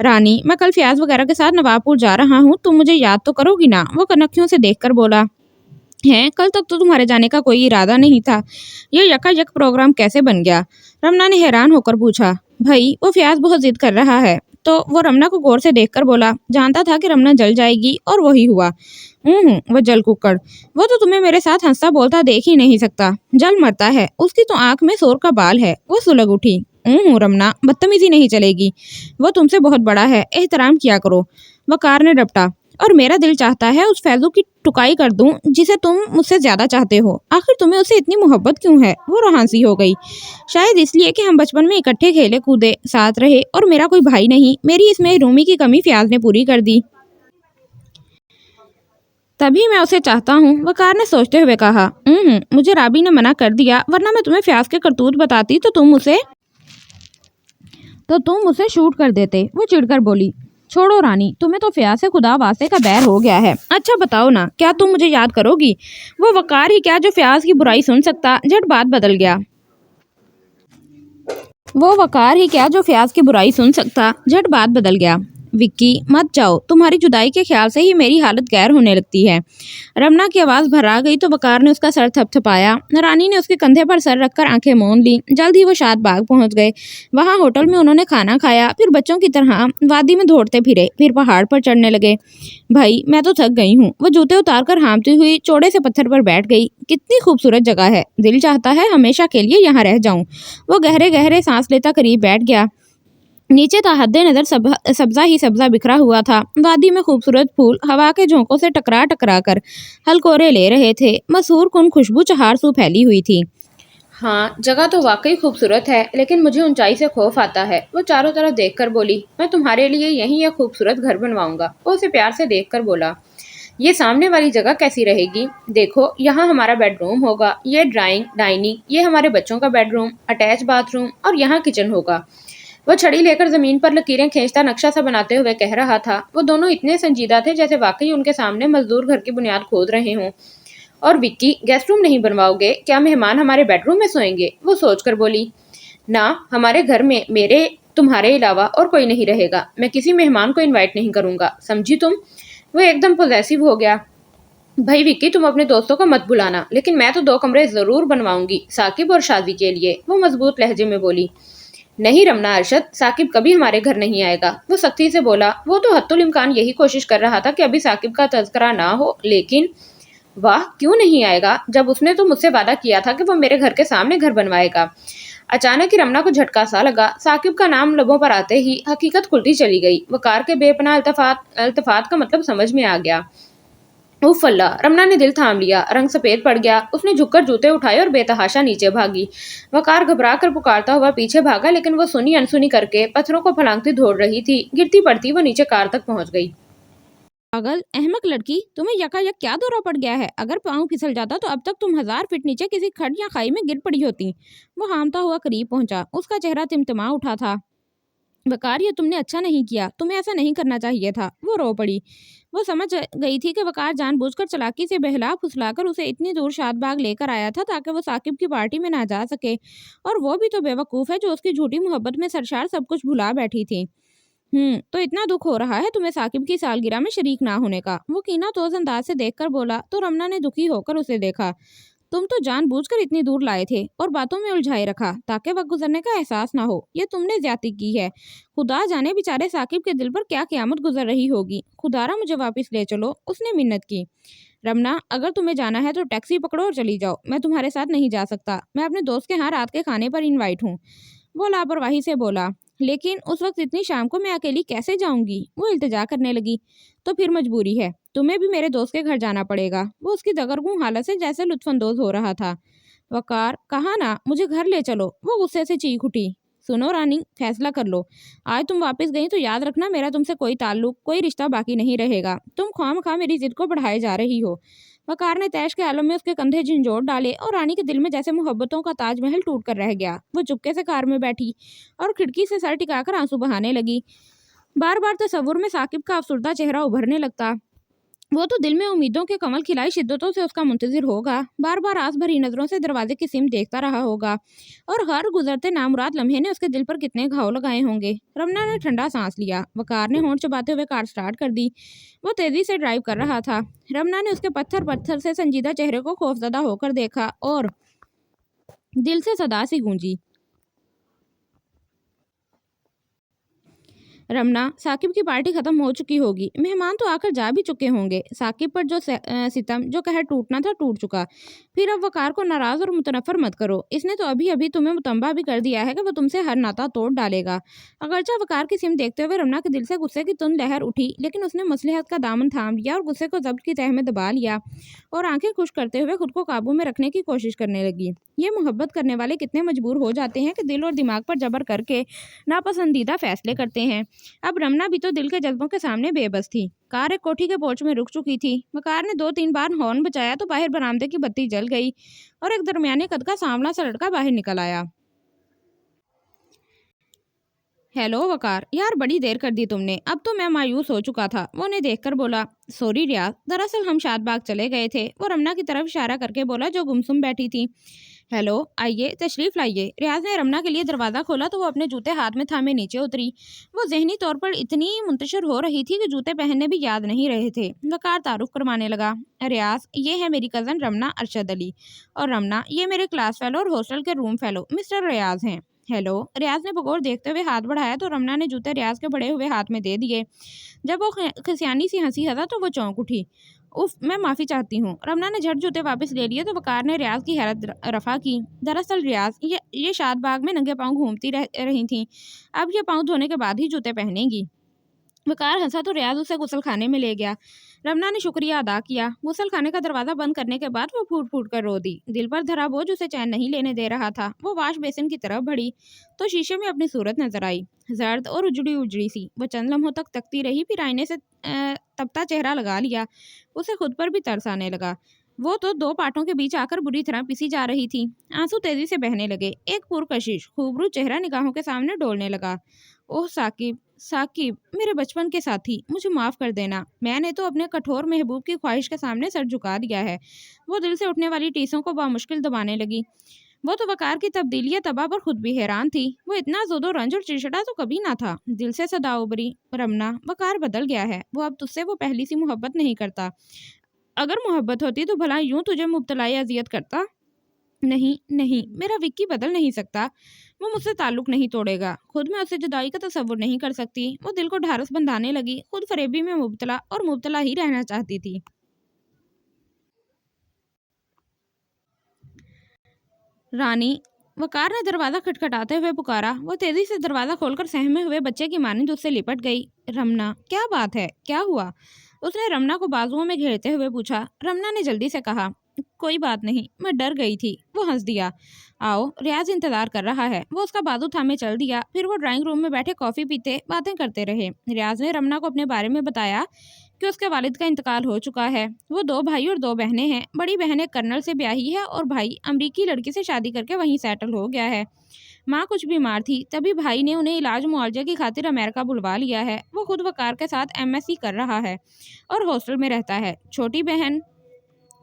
रानी, मैं कल फयाज वगैरह के साथ नवाबपुर जा रहा हूँ, तुम मुझे याद तो करोगी ना? वो कनखियों से देखकर बोला। है, कल तक तो तुम्हारे जाने का कोई इरादा नहीं था, ये यकायक प्रोग्राम कैसे बन गया? रमना ने हैरान होकर पूछा। भाई, वो फयाज बहुत जिद कर रहा है। तो वो रमना को गौर से देखकर बोला। जानता था कि रमना जल जाएगी और वही हुआ। वो जल कुक्कड़, वो तो तुम्हें मेरे साथ हंसता बोलता देख ही नहीं सकता। जल मरता है, उसकी तो आंख में सोर का बाल है। वो सुलग उठी। रमना, बदतमीजी नहीं चलेगी, वो तुमसे बहुत बड़ा है, एहतराम किया करो। वकार ने रपटा। और मेरा दिल चाहता है उस फैजू की टुकाई कर दूं जिसे तुम मुझसे ज्यादा चाहते हो। आखिर तुम्हें उससे इतनी मोहब्बत क्यों है? वो रोहानसी हो गई। शायद इसलिए कि हम बचपन में इकट्ठे खेले कूदे, साथ रहे, और मेरा कोई भाई नहीं। मेरी इसमें रूमी की कमी फयाज ने पूरी कर दी, तभी मैं उसे चाहता हूँ। वकार ने सोचते हुए कहा। मुझे राबी ने मना कर दिया, वरना मैं तुम्हें फयाज के करतूत बताती तो तुम उसे शूट कर देते। वो चिढ़कर बोली। छोड़ो रानी, तुम्हें तो फयाज से खुदा वास्ते का बैर हो गया है। अच्छा बताओ ना, क्या तुम मुझे याद करोगी? वो वकार ही क्या जो फयाज की बुराई सुन सकता? झट बात बदल गया। वो वकार ही क्या जो फयाज की बुराई सुन सकता? झट बात बदल गया। विक्की, मत जाओ, तुम्हारी जुदाई के ख्याल से ही मेरी हालत गैर होने लगती है। रमना की आवाज़ भरा गई तो वकार ने उसका सर थपथपाया। रानी ने उसके कंधे पर सर रखकर आंखें मूंद ली। जल्द ही वो शाद बाग पहुंच गए। वहां होटल में उन्होंने खाना खाया, फिर बच्चों की तरह वादी में दौड़ते फिरे, फिर पहाड़ पर चढ़ने लगे। भाई, मैं तो थक गई हूँ। वो जूते उतार कर हाँफती हुई चौड़े से पत्थर पर बैठ गई। कितनी खूबसूरत जगह है, दिल चाहता है हमेशा के लिए यहाँ रह जाऊं। वो गहरे गहरे सांस लेता करीब बैठ गया। नीचे हद नजर सब्जा ही सब्जा बिखरा हुआ था। वादी में खूबसूरत फूल हवा के झोंकों से टकरा टकरा कर हलकोरे ले रहे थे। मसूर कुन खुशबू चहार सू फैली हुई थी। हाँ, जगह तो वाकई खूबसूरत है, लेकिन मुझे ऊंचाई से खौफ आता है। वो चारों तरफ देखकर बोली। मैं तुम्हारे लिए यहीं एक खूबसूरत घर बनवाऊंगा। वो उसे प्यार से देखकर बोला। ये सामने वाली जगह कैसी रहेगी? देखो, यहाँ हमारा बेडरूम होगा, ये डाइनिंग, ये हमारे बच्चों का बेडरूम, अटैच बाथरूम, और यहाँ किचन होगा। वो छड़ी लेकर जमीन पर लकीरें खींचता नक्शा सा बनाते हुए कह रहा था। वो दोनों इतने संजीदा थे जैसे वाकई उनके सामने मजदूर घर की बुनियाद खोद रहे हों। और विक्की, गेस्ट रूम नहीं बनवाओगे? क्या मेहमान हमारे बेडरूम में सोएंगे? वो सोचकर बोली। ना, हमारे घर में मेरे तुम्हारे अलावा और कोई नहीं रहेगा। मैं किसी मेहमान को इन्वाइट नहीं करूंगा, समझी तुम? वो एकदम पॉजेसिव हो गया। भाई विक्की, तुम अपने दोस्तों को मत बुलाना, लेकिन मैं तो 2 कमरे जरूर बनवाऊंगी, साकिब और शादी के लिए। वो मजबूत लहजे में बोली। نہیں رمنا ارشد، ثاقب کبھی ہمارے گھر نہیں آئے گا، وہ سختی سے بولا۔ وہ تو حتی الامکان یہی کوشش کر رہا تھا کہ ابھی ثاقب کا تذکرہ نہ ہو، لیکن واہ کیوں نہیں آئے گا جب اس نے تو مجھ سے وعدہ کیا تھا کہ وہ میرے گھر کے سامنے گھر بنوائے گا۔ اچانک ہی رمنا کو جھٹکا سا لگا۔ ثاقب کا نام لبوں پر آتے ہی حقیقت کھلتی چلی گئی۔ وقار کے بے پناہ التفات کا مطلب سمجھ میں آ گیا۔ اوف اللہ! رمنا نے دل تھام لیا، رنگ سفید پڑ گیا۔ اس نے جھک کر جوتے اٹھائے اور بے تحاشا نیچے بھاگی۔ وقار گھبرا کر پکارتا ہوا پیچھے بھاگا، لیکن وہ سنی انسنی کر کے پتھروں کو پھلانگتی دوڑ رہی تھی۔ گرتی پڑتی وہ نیچے کار تک پہنچ گئی۔ پاگل احمق لڑکی، تمہیں یکا یک کیا دورہ پڑ گیا ہے؟ اگر پاؤں پھسل جاتا تو اب تک تم 1000 فٹ نیچے کسی کھڈ یا کھائی میں گر پڑی ہوتی۔ وہ ہامتا ہوا قریب پہنچا، اس کا چہرہ تمتما اٹھا تھا۔ وقار، یہ تم نے اچھا نہیں کیا، تمہیں ایسا نہیں کرنا چاہیے تھا۔ وہ رو پڑی۔ وہ سمجھ گئی تھی کہ وقار جان بوجھ کر چلاکی سے بہلا پھسلا کر اسے اتنی دور شاد باغ لے کر آیا تھا تاکہ وہ ثاقب کی پارٹی میں نہ جا سکے، اور وہ بھی تو بے وقوف ہے جو اس کی جھوٹی محبت میں سرشار سب کچھ بھلا بیٹھی تھی۔ تو اتنا دکھ ہو رہا ہے تمہیں ثاقب کی سالگرہ میں شریک نہ ہونے کا؟ وہ کینہ توز انداز سے دیکھ کر بولا تو رمنا نے دکھی ہو کر اسے دیکھا۔ تم تو جان بوجھ کر اتنی دور لائے تھے اور باتوں میں الجھائے رکھا تاکہ وقت گزرنے کا احساس نہ ہو۔ یہ تم نے زیادتی کی ہے۔ خدا جانے بیچارے ثاقب کے دل پر کیا قیامت گزر رہی ہوگی۔ خدارا مجھے واپس لے چلو، اس نے منت کی۔ رمنا، اگر تمہیں جانا ہے تو ٹیکسی پکڑو اور چلی جاؤ، میں تمہارے ساتھ نہیں جا سکتا۔ میں اپنے دوست کے ہاں رات کے کھانے پر انوائٹ ہوں۔ وہ لاپرواہی سے بولا۔ لیکن اس وقت اتنی شام کو میں اکیلی کیسے جاؤں گی؟ وہ التجا کرنے لگی۔ تو پھر مجبوری ہے، تمہیں بھی میرے دوست کے گھر جانا پڑے گا۔ وہ اس کی دگرگوں حالت سے جیسے لطف اندوز ہو رہا تھا۔ وقار، کہا نا مجھے گھر لے چلو، وہ غصے سے چیخ اٹھی۔ سنو رانی، فیصلہ کر لو۔ آج تم واپس گئی تو یاد رکھنا میرا تم سے کوئی تعلق، کوئی رشتہ باقی نہیں رہے گا۔ تم خواہ میری ضد کو بڑھائے جا رہی ہو۔ وقار نے تیش کے عالم میں اس کے کندھے جھنجھوڑ ڈالے اور رانی کے دل میں جیسے محبتوں کا تاج محل ٹوٹ کر رہ گیا۔ وہ چپکے سے کار میں بیٹھی اور کھڑکی سے سر ٹکا کر آنسو بہانے لگی۔ بار بار تصور میں ثاقب کا افسردہ چہرہ ابھرنے لگتا۔ وہ تو دل میں امیدوں کے کمل کھلائی شدتوں سے اس کا منتظر ہوگا، بار بار آس بھری نظروں سے دروازے کی سمت دیکھتا رہا ہوگا، اور ہر گزرتے نامراد لمحے نے اس کے دل پر کتنے گھاؤ لگائے ہوں گے۔ رمنا نے ٹھنڈا سانس لیا۔ وقار نے ہونٹ چباتے ہوئے کار سٹارٹ کر دی۔ وہ تیزی سے ڈرائیو کر رہا تھا۔ رمنا نے اس کے پتھر سے سنجیدہ چہرے کو خوفزدہ ہو کر دیکھا اور دل سے صدا سی گونجی۔ رمنا، ثاقب کی پارٹی ختم ہو چکی ہوگی، مہمان تو آ کر جا بھی چکے ہوں گے۔ ثاقب پر جو ستم، جو قہر ٹوٹنا تھا ٹوٹ چکا۔ پھر اب وقار کو ناراض اور متنفر مت کرو۔ اس نے تو ابھی تمہیں متنبہ بھی کر دیا ہے کہ وہ تم سے ہر ناطہ توڑ ڈالے گا۔ اگرچہ وقار کی سمت دیکھتے ہوئے رمنا کے دل سے غصے کی تند لہر اٹھی، لیکن اس نے مصلحت کا دامن تھام لیا اور غصے کو ضبط کی تہہ میں دبا لیا اور آنکھیں خشک کرتے ہوئے خود کو قابو میں رکھنے کی کوشش کرنے لگی۔ یہ محبت کرنے والے کتنے مجبور ہو جاتے ہیں کہ دل اور دماغ پر جبر کر کے ناپسندیدہ فیصلے کرتے ہیں۔ اب رمنا بھی تو دل کے جذبوں کے سامنے بے بس تھی۔ کار ایک کوٹھی کے پورچ میں رک چکی تھی۔ وقار نے 2-3 بار ہارن بجایا تو باہر برآمدے کی بتی جل گئی اور ایک درمیانے قد کا سانولا سا لڑکا باہر نکل آیا۔ ہیلو وقار، یار بڑی دیر کر دی تم نے، اب تو میں مایوس ہو چکا تھا۔ وہ انہیں دیکھ کر بولا۔ سوری ریاض، دراصل ہم شاد باغ چلے گئے تھے، وہ رمنا کی طرف اشارہ کر کے بولا جو گمسم بیٹھی تھی۔ ہیلو، آئیے تشریف لائیے۔ ریاض نے رمنا کے لیے دروازہ کھولا تو وہ اپنے جوتے ہاتھ میں تھامے نیچے اتری۔ وہ ذہنی طور پر اتنی منتشر ہو رہی تھی کہ جوتے پہننے بھی یاد نہیں رہے تھے۔ وقار تعارف کروانے لگا۔ ریاض، یہ ہے میری کزن رمنا ارشد علی، اور رمنا یہ میرے کلاس فیلو اور ہاسٹل کے روم فیلو مسٹر ریاض ہیں۔ ہیلو، ریاض نے بغور دیکھتے ہوئے ہاتھ بڑھایا تو رمنا نے جوتے ریاض کے بڑے ہوئے ہاتھ میں دے دیے۔ جب وہ خسیانی سی ہنسی ہنسا تو وہ چونک اٹھی۔ اف، میں معافی چاہتی ہوں۔ رمنا نے جھٹ جوتے واپس لے لیے تو وقار نے ریاض کی حیرت رفع کی۔ دراصل ریاض یہ شاد باغ میں ننگے پاؤں گھومتی رہی تھیں، اب یہ پاؤں دھونے کے بعد ہی جوتے پہنیں گی۔ وقار ہنسا تو ریاض اسے غسل خانے میں لے گیا۔ رمنا نے شکریہ ادا کیا۔ غسل خانے کا دروازہ بند کرنے کے بعد وہ پھوٹ پھوٹ کر رو دی۔ دل پر دھرا بوجھ اسے چین نہیں لینے دے رہا تھا۔ وہ واش بیسن کی طرف بڑھی تو شیشے میں اپنی صورت نظر آئی، زرد اور اجڑی سی۔ وہ چند لمحوں تک تکتی رہی، پھر آئینے سے تپتا چہرہ لگا لیا۔ اسے خود پر بھی ترس آنے لگا۔ وہ تو 2 پاٹوں کے بیچ آ کر بری طرح پسی جا رہی تھی۔ آنسو تیزی سے بہنے لگے۔ ایک پرکشش خوبرو چہرہ نگاہوں کے سامنے ڈولنے لگا۔ اوہ ثاقب، میرے بچپن کے ساتھی، مجھے معاف کر دینا۔ میں نے تو اپنے کٹھور محبوب کی خواہش کے سامنے سر جھکا دیا ہے۔ وہ دل سے اٹھنے والی ٹیسوں کو بامشکل دبانے لگی۔ وہ تو وقار کی تبدیلی طبع پر خود بھی حیران تھی۔ وہ اتنا زود و رنج اور چڑچڑا تو کبھی نہ تھا۔ دل سے صدا ابری، رمنا، وقار بدل گیا ہے۔ وہ اب تجھ سے وہ پہلی سی محبت نہیں کرتا۔ اگر محبت ہوتی تو بھلا یوں تجھے مبتلائی اذیت کرتا؟ نہیں، میرا وکی بدل نہیں سکتا۔ وہ مجھ سے تعلق نہیں توڑے گا، خود میں اسے جدائی کا تصور نہیں کر سکتی۔ وہ دل کو ڈھارس بندھانے لگی، خود فریبی میں مبتلا اور مبتلا ہی رہنا چاہتی تھی۔ رانی، وقار نے دروازہ کھٹکھٹاتے ہوئے پکارا۔ وہ تیزی سے دروازہ کھول کر سہمے ہوئے بچے کی مانند اس سے لپٹ گئی۔ رمنا، کیا بات ہے، کیا ہوا؟ اس نے رمنا کو بازوؤں میں گھیرتے ہوئے پوچھا۔ رمنا نے جلدی سے کہا، کوئی بات نہیں، میں ڈر گئی تھی۔ وہ ہنس دیا۔ آؤ، ریاض انتظار کر رہا ہے۔ وہ اس کا بازو تھامے چل دیا۔ پھر وہ ڈرائنگ روم میں بیٹھے کافی پیتے باتیں کرتے رہے۔ ریاض نے رمنا کو اپنے بارے میں بتایا کہ اس کے والد کا انتقال ہو چکا ہے۔ وہ 2 بھائی اور 2 بہنیں ہیں۔ بڑی بہن ایک کرنل سے بیاہی ہے اور بھائی امریکی لڑکی سے شادی کر کے وہیں سیٹل ہو گیا ہے۔ ماں کچھ بیمار تھی، تبھی بھائی نے انہیں علاج معالجے کی خاطر امریکہ بلوا لیا ہے۔ وہ خود وقار کے ساتھ MSc کر رہا ہے اور ہاسٹل میں رہتا ہے۔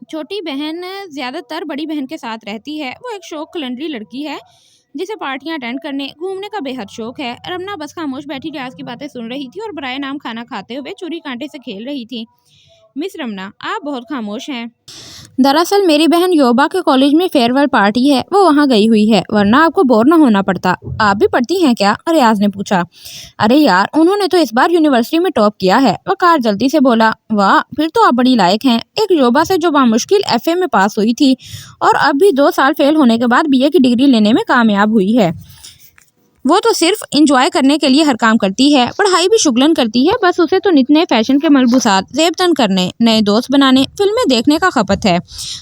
چھوٹی بہن زیادہ تر بڑی بہن کے ساتھ رہتی ہے۔ وہ ایک شوق کلنڈری لڑکی ہے جسے پارٹیاں اٹینڈ کرنے، گھومنے کا بے حد شوق ہے۔ رمنا بس خاموش بیٹھی ریاض کی باتیں سن رہی تھی اور برائے نام کھانا کھاتے ہوئے چوری کانٹے سے کھیل رہی تھی۔ مس رمنا، آپ بہت خاموش ہیں۔ دراصل میری بہن یوبا کے کالج میں فیئر ویل پارٹی ہے، وہ وہاں گئی ہوئی ہے، ورنہ آپ کو بور نہ ہونا پڑتا۔ آپ بھی پڑھتی ہیں کیا؟ ریاض نے پوچھا۔ ارے یار، انہوں نے تو اس بار یونیورسٹی میں ٹاپ کیا ہے، وقار جلدی سے بولا۔ واہ، پھر تو آپ بڑی لائق ہیں۔ ایک یوبا سے جو بامشکل FA میں پاس ہوئی تھی اور اب بھی 2 سال فیل ہونے کے بعد BA کی ڈگری لینے میں کامیاب ہوئی ہے۔ وہ تو صرف انجوائے کرنے کے لیے ہر کام کرتی ہے، پڑھائی بھی شگلن کرتی ہے، بس اسے تو نت نئے فیشن کے ملبوسات زیب تن کرنے، نئے دوست بنانے، فلمیں دیکھنے کا خپت ہے۔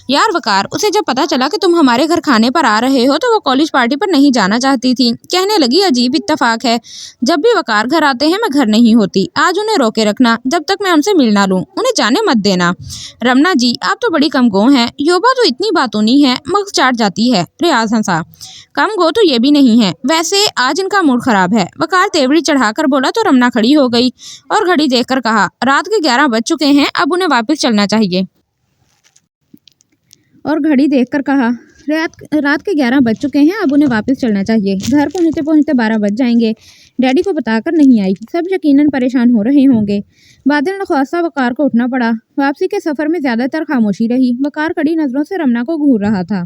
یار وقار، اسے جب پتا چلا کہ تم ہمارے گھر کھانے پر آ رہے ہو تو وہ کالج پارٹی پر نہیں جانا چاہتی تھی۔ کہنے لگی عجیب اتفاق ہے، جب بھی وقار گھر آتے ہیں میں گھر نہیں ہوتی۔ آج انہیں روکے رکھنا، جب تک میں ان سے مل نہ لوں، انہیں جانے مت دینا۔ رمنا جی، آپ تو بڑی کم گو ہیں۔ یوبا تو اتنی باتونی ہے، مغز چاٹ جاتی ہے۔ ریاض ہنسا۔ کم گو تو یہ بھی نہیں ہے، ویسے آج ان کا موڈ خراب ہے۔ وقار تیوری چڑھا کر بولا تو رمنا کھڑی ہو گئی اور گھڑی دیکھ کر کہا، رات کے 11 بج چکے ہیں، اب انہیں واپس چلنا چاہیے۔ گھر پہنچتے پہنچتے 12 بج جائیں گے۔ ڈیڈی کو بتا کر نہیں آئی، سب یقیناً پریشان ہو رہے ہوں گے۔ بادل نخواستہ وقار کو اٹھنا پڑا۔ واپسی کے سفر میں زیادہ تر خاموشی رہی۔ وقار کڑی نظروں سے رمنا کو گھور رہا تھا۔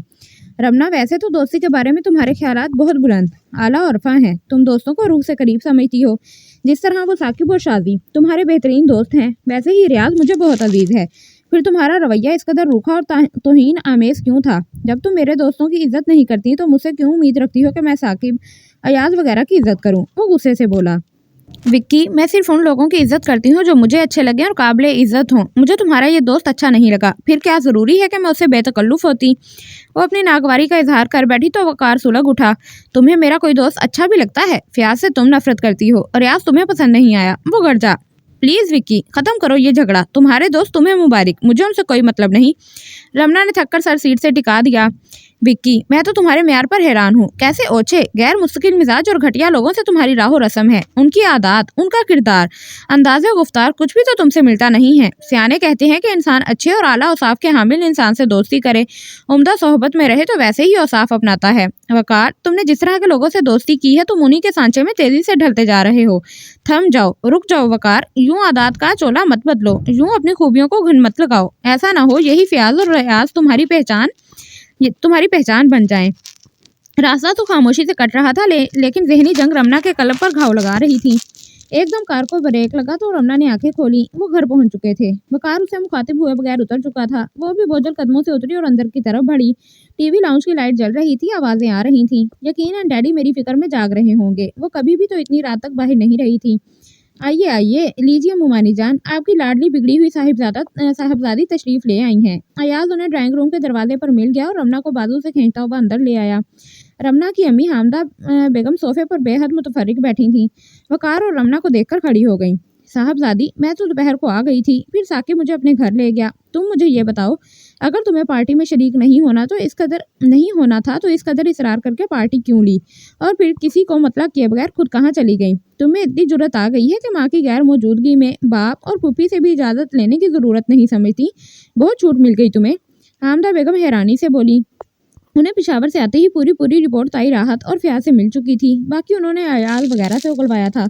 رمنا، ویسے تو دوستی کے بارے میں تمہارے خیالات بہت بلند، اعلیٰ اور رفع ہیں۔ تم دوستوں کو روح سے قریب سمجھتی ہو، جس طرح وہ ثاقب اور شاذی تمہارے بہترین دوست ہیں۔ ویسے ہی ریاض مجھے بہت عزیز ہے، پھر تمہارا رویہ اس قدر روکھا اور توہین آمیز کیوں تھا؟ جب تم میرے دوستوں کی عزت نہیں کرتی تو مجھ سے کیوں امید رکھتی ہو کہ میں ثاقب، ایاز وغیرہ کی عزت کروں؟ وہ غصے سے بولا۔ وکی، میں صرف ان لوگوں کی عزت کرتی ہوں جو مجھے اچھے لگیں اور قابل عزت ہوں۔ مجھے تمہارا یہ دوست اچھا نہیں لگا، پھر کیا ضروری ہے کہ میں اس سے بے تکلف ہوتی؟ وہ اپنی ناگواری کا اظہار کر بیٹھی تو وقار سلگ اٹھا۔ تمہیں میرا کوئی دوست اچھا بھی لگتا ہے؟ فیاض سے تم نفرت کرتی ہو، ریاض تمہیں پسند نہیں آیا، وہ گڑ جا۔ پلیز وکی، ختم کرو یہ جھگڑا، تمہارے دوست تمہیں مبارک، مجھے ان سے کوئی مطلب نہیں۔ رمنا نے تھک کر سر سیٹ سے ٹکا دیا۔ وکی، میں تو تمہارے معیار پر حیران ہوں، کیسے اوچھے، غیر مستقل مزاج اور گھٹیا لوگوں سے تمہاری راہ و رسم ہے۔ ان کی عادات، ان کا کردار، انداز گفتار کچھ بھی تو تم سے ملتا نہیں ہے۔ سیانے کہتے ہیں کہ انسان اچھے اور اعلیٰ اوصاف کے حامل انسان سے دوستی کرے، عمدہ صحبت میں رہے تو ویسے ہی اوصاف اپناتا ہے۔ وقار، تم نے جس طرح کے لوگوں سے دوستی کی ہے تم انہی کے سانچے میں تیزی سے ڈھلتے جا رہے ہو۔ تھم جاؤ، رک جاؤ وقار، یوں عادات کا چولا مت بدلو، یوں اپنی خوبیوں کو گھن مت لگاؤ، ایسا نہ ہو یہی فیاض اور ریاض تمہاری پہچان بن جائیں۔ راستہ تو خاموشی سے کٹ رہا تھا، لیکن ذہنی جنگ رمنا کے قلب پر گھاؤ لگا رہی تھی۔ ایک دم کار کو بریک لگا تو رمنا نے آنکھیں کھولی۔ وہ گھر پہنچ چکے تھے۔ وقار اسے مخاطب ہوئے بغیر اتر چکا تھا۔ وہ بھی بوجھل قدموں سے اتری اور اندر کی طرف بڑھی۔ ٹی وی لاؤنج کی لائٹ جل رہی تھی، آوازیں آ رہی تھیں۔ یقیناً ڈیڈی میری فکر میں جاگ رہے ہوں گے، وہ کبھی بھی تو اتنی رات تک باہر نہیں رہی تھی۔ آئیے آئیے، لیجیے مومانی جان، آپ کی لاڈلی بگڑی ہوئی صاحبزادی تشریف لے آئی ہیں۔ ایاز انہیں ڈرائنگ روم کے دروازے پر مل گیا اور رمنا کو بازو سے کھینچتا ہوا اندر لے آیا۔ رمنا کی امی حامدہ بیگم صوفے پر بے حد متفرق بیٹھی تھیں۔ وقار اور رمنا کو دیکھ کر کھڑی ہو گئیں۔ صاحبزادی، میں تو دوپہر کو آ گئی تھی، پھر ثاقب مجھے اپنے گھر لے گیا۔ تم مجھے یہ بتاؤ، اگر تمہیں پارٹی میں شریک نہیں ہونا تھا تو اس قدر اصرار کر کے پارٹی کیوں لی، اور پھر کسی کو مطلع کیے بغیر خود کہاں چلی گئی؟ تمہیں اتنی جرأت آ گئی ہے کہ ماں کی غیر موجودگی میں باپ اور پھوپھی سے بھی اجازت لینے کی ضرورت نہیں سمجھتی؟ بہت چھوٹ مل گئی تمہیں۔ حامدہ بیگم حیرانی سے بولی۔ انہیں پشاور سے آتے ہی پوری رپورٹ تائی راحت اور فیاض سے مل چکی تھی، باقی انہوں نے ایاز وغیرہ سے اگلوایا تھا۔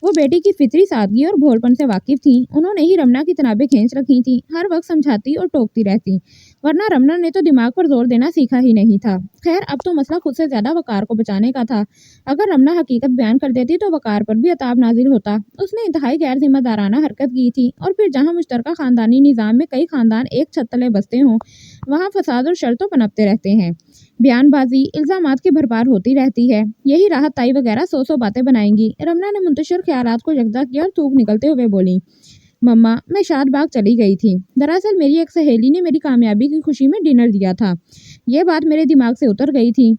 وہ بیٹی کی فطری سادگی اور بھولپن سے واقف تھیں۔ انہوں نے ہی رمنا کی تنابیں کھینچ رکھی تھیں، ہر وقت سمجھاتی اور ٹوکتی رہتی۔ वरना रमना ने तो दिमाग पर जोर देना सीखा ही नहीं था। खैर, अब तो मसला खुद से ज्यादा वकार को बचाने का था। अगर रमना हकीकत बयान कर देती तो वकार पर भी अताब नाजिल होता। उसने इंतहाई गैर जिम्मेदाराना हरकत की थी, और फिर जहाँ मुश्तरका खानदानी निज़ाम में कई खानदान एक छत तले बसते हों, वहाँ फसाद और शर तो पनपते रहते हैं। बयानबाजी, इल्जामात की भरपार होती रहती है। यही राहत ताई वगैरह सौ बातें बनाएंगी। रमना ने मुंतशिर ख्यालात को यकजा किया और थूक निकलते हुए बोली, मम्मा, मैं शादबाग चली गई थी। दरअसल मेरी एक सहेली ने मेरी कामयाबी की खुशी में डिनर दिया था। ये बात मेरे दिमाग से उतर गई थी।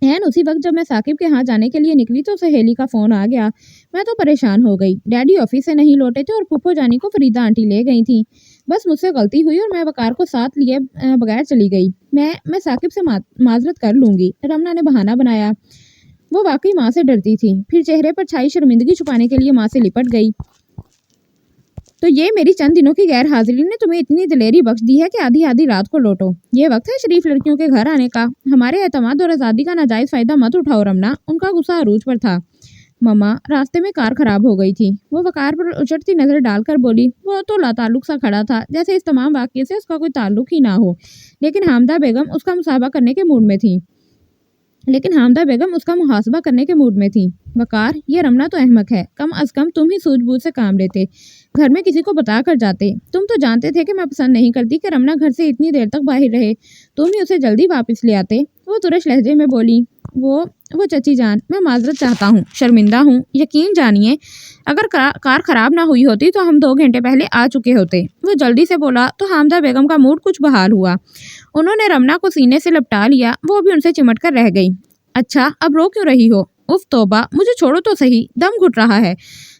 एन उसी वक्त जब मैं साकिब के यहाँ जाने के लिए निकली तो सहेली का फ़ोन आ गया। मैं तो परेशान हो गई। डैडी ऑफिस से नहीं लौटे थे और फूफो जानी को फरीदा आंटी ले गई थी। बस मुझसे गलती हुई और मैं वकार को साथ लिए बगैर चली गई। मैं साकिब से माजरत कर लूँगी, रमना ने बहाना बनाया। वो वाकई माँ से डरती थी। फिर चेहरे पर छाई शर्मिंदगी छुपाने के लिए माँ से लिपट गई। तो ये मेरी चंद दिनों की गैर हाजिरी ने तुम्हें इतनी दिलेरी बख्श दी है कि आधी आधी रात को लौटो। ये वक्त है शरीफ लड़कियों के घर आने का। हमारे एतमाद और आज़ादी का नाजायज़ फ़ायदा मत उठाओ रमना। उनका गुस्सा अरूज पर था। मम्मा, रास्ते में कार खराब हो गई थी। वो वकार पर उचटती नज़र डालकर बोली। वो तो लाताल्लुक सा खड़ा था, जैसे इस तमाम वाक़ये से उसका कोई ताल्लुक ही ना हो। लेकिन हामदा बेगम उसका मुसाहबा करने के मूड में थी। वकार, ये रमना तो अहमक है। कम अज कम तुम ही सूझबूझ से काम लेते, घर में किसी को बता कर जाते। तुम तो जानते थे कि मैं पसंद नहीं करती कि रमना घर से इतनी देर तक बाहर रहे। तुम ही उसे जल्दी वापस ले आते। वो तुरश लहजे में बोली, वो चची जान, मैं माजरत चाहता हूँ, शर्मिंदा हूँ। यकीन जानिए, अगर कार खराब ना हुई होती तो हम 2 घंटे पहले आ चुके होते। वो जल्दी से बोला तो हामदा बेगम का मूड कुछ बहाल हुआ। उन्होंने रमना को सीने से लपटा लिया। वो भी उनसे चिमट कर रह गई। अच्छा, अब रो क्यों रही हो? उफ तौबा, मुझे छोड़ो तो सही, दम घुट रहा है।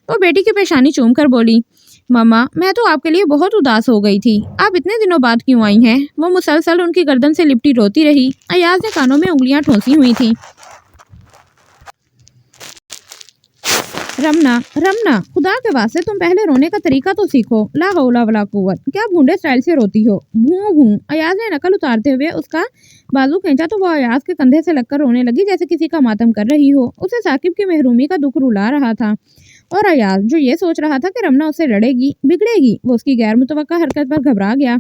वो बेटी की पेशानी चूम कर बोली, मम्मा, मैं तो आपके लिए बहुत उदास हो गई थी। आप इतने दिनों बाद क्यों आई हैं? वो मुसलसल उनकी गर्दन से लिपटी रोती रही। अयाज ने कानों में उंगलियां ठोंसी हुई थी। रमना, खुदा के वास्ते तुम पहले रोने का तरीका तो सीखो। ला हौला वला कुव्वत, क्या भूंडे स्टाइल से रोती हो? भूं भूं। अयाज ने नकल उतारते हुए उसका बाजू खींचा तो वो अयाज के कंधे से लगकर रोने लगी, जैसे किसी का मातम कर रही हो। उसे साकिब की महरूमी का दुख रुला रहा था। और अयाज, जो ये सोच रहा था कि रमना उससे लड़ेगी, बिगड़ेगी, वो उसकी गैर मुतवक्का हरकत पर घबरा गया।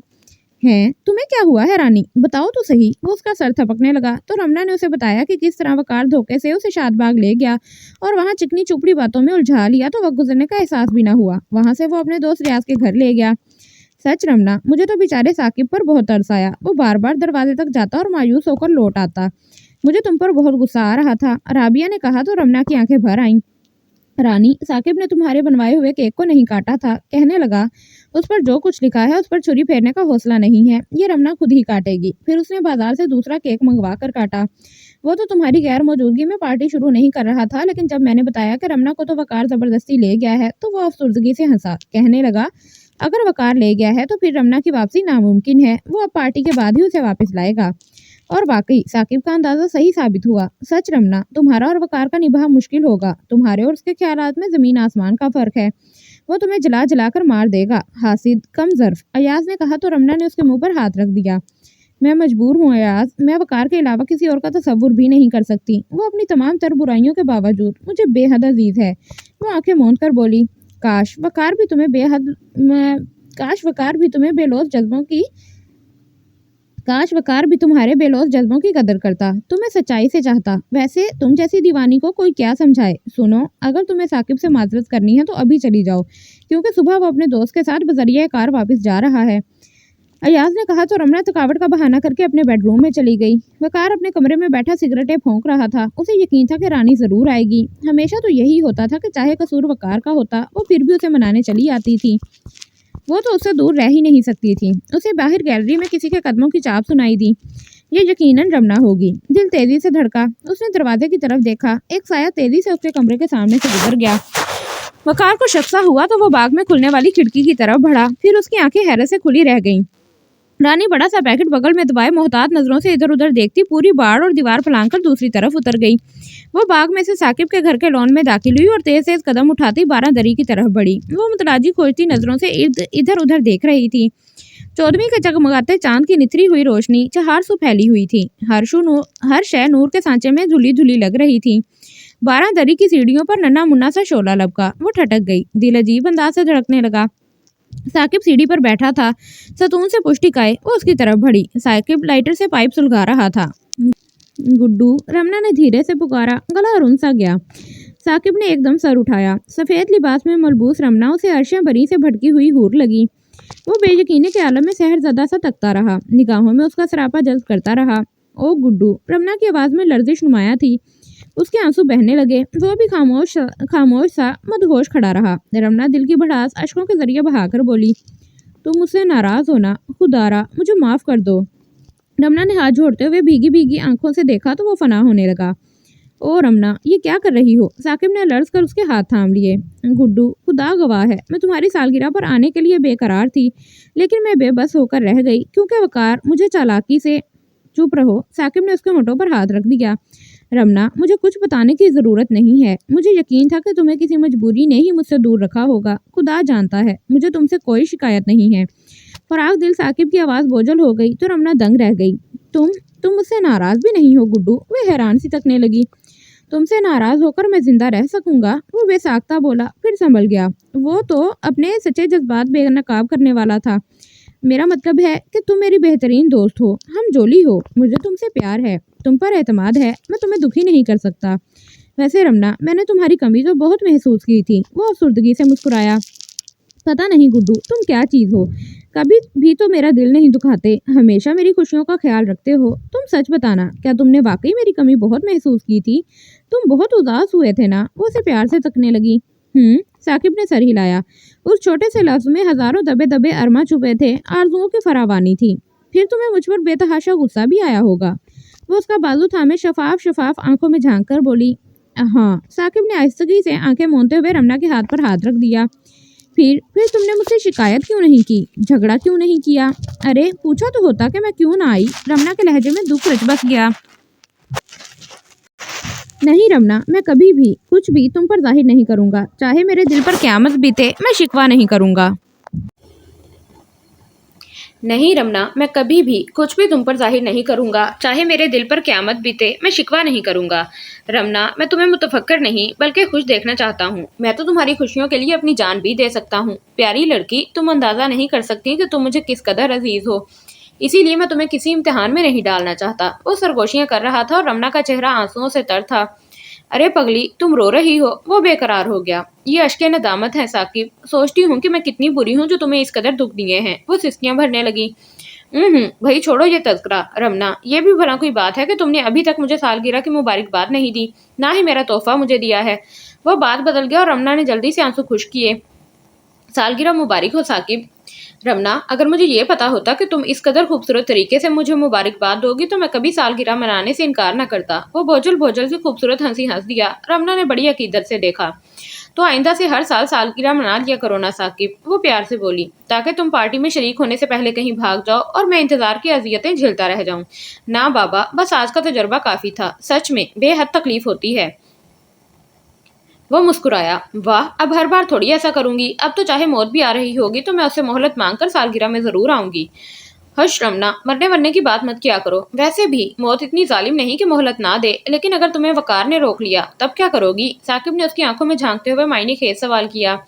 हैं, तुम्हें क्या हुआ है रानी? बताओ तो सही। वो उसका सर थपकने लगा तो रमना ने उसे बताया कि किस तरह वकार धोखे से उसे शादबाग ले गया और वहाँ चिकनी चुपड़ी बातों में उलझा लिया तो वक्त गुजरने का एहसास भी ना हुआ। वहाँ से वो अपने दोस्त रियाज के घर ले गया। सच रमना, मुझे तो बेचारे साकिब पर बहुत तरस आया। वो बार बार दरवाजे तक जाता और मायूस होकर लौट आता। मुझे तुम पर बहुत गुस्सा आ रहा था, राबिया ने कहा तो रमना की आंखें भर आईं। रानी, साकिब ने तुम्हारे बनवाए हुए केक को नहीं काटा था। कहने लगा, उस पर जो कुछ लिखा है उस पर छुरी फेरने का हौसला नहीं है। ये रमना खुद ही काटेगी। फिर उसने बाजार से दूसरा केक मंगवा कर काटा। वो तो तुम्हारी गैर मौजूदगी में पार्टी शुरू नहीं कर रहा था, लेकिन जब मैंने बताया कि रमना को तो वकार जबरदस्ती ले गया है तो वो अफसुर्दगी से हंसा। कहने लगा, अगर वकार ले गया है तो फिर रमना की वापसी नामुमकिन है। वो अब पार्टी के बाद ही उसे वापस लाएगा। और वाकई साकिब का अंदाजा सही साबित हुआ। सच रमना, तुम्हारा और वकार का निभाना मुश्किल होगा। तुम्हारे और उसके ख्यालात में जमीन आसमान का फर्क है। वो तुम्हें जला जला कर मार देगा। हासिद कम ज़र्फ, अयाज ने कहा तो रमना ने उसके मुंह पर हाथ रख दिया। मैं मजबूर हूँ अयाज, मैं वकार के अलावा किसी और का तसव्वुर भी नहीं कर सकती। वो अपनी तमाम तर बुराइयों के बावजूद मुझे बेहद अजीज है। वो आंखें मूंद कर बोली, काश वकार भी तुम्हें तुम्हारे बेलौस जज्बों की कदर करता, तुम्हें सच्चाई से चाहता। वैसे तुम जैसी दीवानी को कोई क्या समझाए। सुनो, अगर तुम्हें साकिब से माजरत करनी है तो अभी चली जाओ, क्योंकि सुबह वो अपने दोस्त के साथ बजरिया कार वापस जा रहा है। अयाज ने कहा तो रमना थकावट का बहाना करके अपने बेडरूम में चली गई। वकार अपने कमरे में बैठा सिगरेटें फूंक रहा था। उसे यकीन था कि रानी जरूर आएगी। हमेशा तो यही होता था कि चाहे कसूर वकार का होता, वो फिर भी उसे मनाने चली आती थी। वो तो उससे दूर रह ही नहीं सकती थी। उसे बाहर गैलरी में किसी के कदमों की चाप सुनाई दी। ये यकीनन रमना होगी। दिल तेजी से धड़का। उसने दरवाजे की तरफ देखा। एक साया तेजी से उसके कमरे के सामने से गुजर गया। वकार को शक सा हुआ तो वो बाग में खुलने वाली खिड़की की तरफ बढ़ा। फिर उसकी आंखें हैरत से खुली रह गईं। रानी बड़ा सा पैकेट बगल में दबाए मोहतात नजरों से इधर उधर देखती पूरी बाड़ और दीवार फलांग दूसरी तरफ उतर गई। वो बाग में से साकिब के घर के लॉन में दाखिल हुई और तेज तेज कदम उठाती 12 दरी की तरफ बढ़ी। वो मुतलाजी खोजती नजरों से इधर उधर देख रही थी। 14वीं के जगमगाते चांद की निथरी हुई रोशनी चहार सु फैली हुई थी। हर शय नूर के सांचे में धुली धुली लग रही थी। 12 दरी की सीढ़ियों पर नन्हा मुन्ना सा शोला लपका। वो ठटक गई। दिल अजीब अंदाज से धड़कने लगा। साकिब सीढ़ी पर बैठा था। सतून से पुष्टि काए वो उसकी तरफ बढ़ी। साकिब लाइटर से पाइप सुलगा रहा था। गुड्डू, रमना ने धीरे से पुकारा। गला रुन सा गया। साकिब ने एकदम सर उठाया। सफ़ेद लिबास में मलबूस रमना उसे अर्शियां भरी से भटकी हुई हूर लगी। वो बेयकीनी के आलम में सहरज़दा सा तकता रहा, निगाहों में उसका सरापा जज्ब करता रहा। ओ गुड्डू, रमना की आवाज़ में लर्जिश नुमाया थी। उसके आंसू बहने लगे। वो भी खामोश सा मदहोश खड़ा रहा। रमना दिल की भड़ास अश्कों के जरिए बहाकर बोली, तुम मुझसे नाराज़ हो ना? खुदारा मुझे माफ़ कर दो। रमना ने हाथ जोड़ते हुए भीगी भीगी आंखों से देखा तो वो फना होने लगा। ओ रमना, ये क्या कर रही हो? साकिब ने लर्ज कर उसके हाथ थाम लिए। गुड्डू, खुदा गवाह है, मैं तुम्हारी सालगिरह पर आने के लिए बेकरार थी, लेकिन मैं बेबस होकर रह गई क्योंकि वकार मुझे चालाकी से। चुप रहो। साकिब ने उसके होठों पर हाथ रख दिया। रमना, मुझे कुछ बताने की ज़रूरत नहीं है। मुझे यकीन था कि तुम्हें किसी मजबूरी ने ही मुझसे दूर रखा होगा। खुदा जानता है, मुझे तुमसे कोई शिकायत नहीं है। फराग दिल साकिब की आवाज़ बोझल हो गई तो रमना दंग रह गई। तुम मुझसे नाराज़ भी नहीं हो गुड्डू? वे हैरान सी तकने लगी। तुमसे नाराज़ होकर मैं जिंदा रह सकूंगा? वो बेसाख्ता बोला, फिर संभल गया। वो तो अपने सच्चे जज्बात बेनकाब करने वाला था। मेरा मतलब है कि तुम मेरी बेहतरीन दोस्त हो, हम जोली हो, मुझे तुमसे प्यार है, तुम पर एतमाद है, मैं तुम्हें दुखी नहीं कर सकता। वैसे रमना, मैंने तुम्हारी कमी तो बहुत महसूस की थी। वो अफसुर्दगी से मुस्कुराया। पता नहीं गुड्डू, तुम क्या चीज़ हो, कभी भी तो मेरा दिल नहीं दुखाते, हमेशा मेरी खुशियों का ख्याल रखते हो। तुम सच बताना, क्या तुमने वाकई मेरी कमी बहुत महसूस की थी? तुम बहुत उदास हुए थे ना? वो उसे प्यार से तकने लगी। साकिब ने सर हिलाया। उस छोटे से लफ्ज़ में हजारों दबे दबे अरमा छुपे थे, आरजुओं की फरावानी थी। फिर तुम्हें मुझ पर बेतहाशा गुस्सा भी आया होगा। वो उसका बाजू थामे शफाफ आंखों में झांक कर बोली, हाँ। साकिब ने आहिस्तगी से आंखें मूंदते हुए रमना के हाथ पर हाथ रख दिया। फिर तुमने मुझसे शिकायत क्यों नहीं की? झगड़ा क्यों नहीं किया? अरे पूछा तो होता कि मैं क्यों ना आई। रमना के लहजे में दुख रच बस गया। नहीं रमना, मैं कभी भी कुछ भी तुम पर जाहिर नहीं करूंगा, चाहे मेरे दिल पर क़यामत बीते, मैं शिकवा नहीं करूंगा। नहीं रमना, मैं कभी भी कुछ भी तुम पर जाहिर नहीं करूंगा, चाहे मेरे दिल पर क़यामत बीते, मैं शिकवा नहीं करूंगा। रमना, मैं तुम्हें मुतफक्कर नहीं बल्कि खुश देखना चाहता हूँ। मैं तो तुम्हारी खुशियों के लिए अपनी जान भी दे सकता हूँ। प्यारी लड़की, तुम अंदाज़ा नहीं कर सकती कि तुम मुझे किस कदर अजीज हो। इसीलिए मैं तुम्हें किसी इम्तिहान में नहीं डालना चाहता। वो सरगोशियां कर रहा था और रमना का चेहरा आंसुओं से तर था। अरे पगली, तुम रो रही हो? वो बेकरार हो गया। ये अश्के नदामत है साकिब, सोचती हूँ कि मैं कितनी बुरी हूँ जो तुम्हें इस कदर दुख दिए हैं। वो सिसकियां भरने लगी। भाई छोड़ो ये तज़किरा। रमना, ये भी भला कोई बात है कि तुमने अभी तक मुझे सालगिरह की मुबारकबाद नहीं दी, ना ही मेरा तोहफा मुझे दिया है। वो बात बदल गया और रमना ने जल्दी से आंसू खुश किए। सालगिरह मुबारक हो साकिब। रमना, अगर मुझे ये पता होता कि तुम इस कदर खूबसूरत तरीके से मुझे मुबारकबाद दोगी तो मैं कभी सालगिरह मनाने से इनकार न करता। वो बोझल से खूबसूरत हंसी हंस दिया। रमना ने बड़ी अकीदत से देखा। तो आइंदा से हर साल सालगिरह मना लिया करो ना साकिब, वो प्यार से बोली, ताकि तुम पार्टी में शरीक होने से पहले कहीं भाग जाओ और मैं इंतजार की अजियतें झेलता रह जाऊं। ना बाबा, बस आज का तजुर्बा काफी था। सच में बेहद तकलीफ होती है। वो मुस्कुराया। वाह, अब हर बार थोड़ी ऐसा करूंगी। अब तो चाहे मौत भी आ रही होगी तो मैं उससे मोहलत मांगकर सालगिरह में जरूर आऊंगी। हश रमना, मरने वरने की बात मत किया करो। वैसे भी मौत इतनी जालिम नहीं कि मोहलत ना दे, लेकिन अगर तुम्हें वकार ने रोक लिया तब क्या करोगी? साकिब ने उसकी आंखों में झांकते हुए मायने खेज सवाल किया।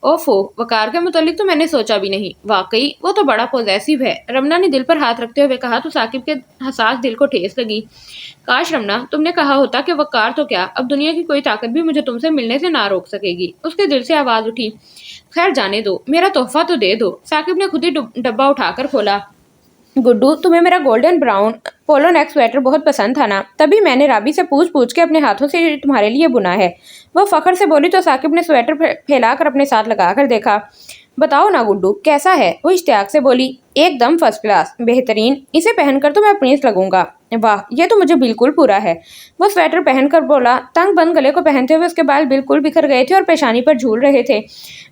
ओफो, वकार के मुतालिक तो मैंने सोचा भी नहीं। वाकई वो तो बड़ा पॉजेसिव है। रमना ने दिल पर हाथ रखते हुए कहा तो साकिब के हसास दिल को ठेस लगी। काश रमना, तुमने कहा होता कि वकार तो क्या, अब दुनिया की कोई ताकत भी मुझे तुमसे मिलने से ना रोक सकेगी। उसके दिल से आवाज उठी। खैर जाने दो, मेरा तोहफा तो दे दो। साकिब ने खुद ही डब्बा उठाकर खोला। गुड्डू, तुम्हें मेरा गोल्डन ब्राउन पोलो नेक स्वेटर बहुत पसंद था ना? तभी मैंने राबी से पूछ के अपने हाथों से तुम्हारे लिए बुना है। वो फखर से बोली तो साकिब ने स्वेटर फैलाकर अपने साथ लगाकर देखा। बताओ ना गुड्डू, कैसा है? वो इश्तियाक से बोली। एकदम फर्स्ट क्लास, बेहतरीन। इसे पहनकर तो मैं प्रिंस लगूंगा। वाह, ये तो मुझे बिल्कुल पूरा है। वो स्वेटर पहनकर बोला। तंग बंद गले को पहनते हुए उसके बाल बिल्कुल बिखर गए थे और पेशानी पर झूल रहे थे।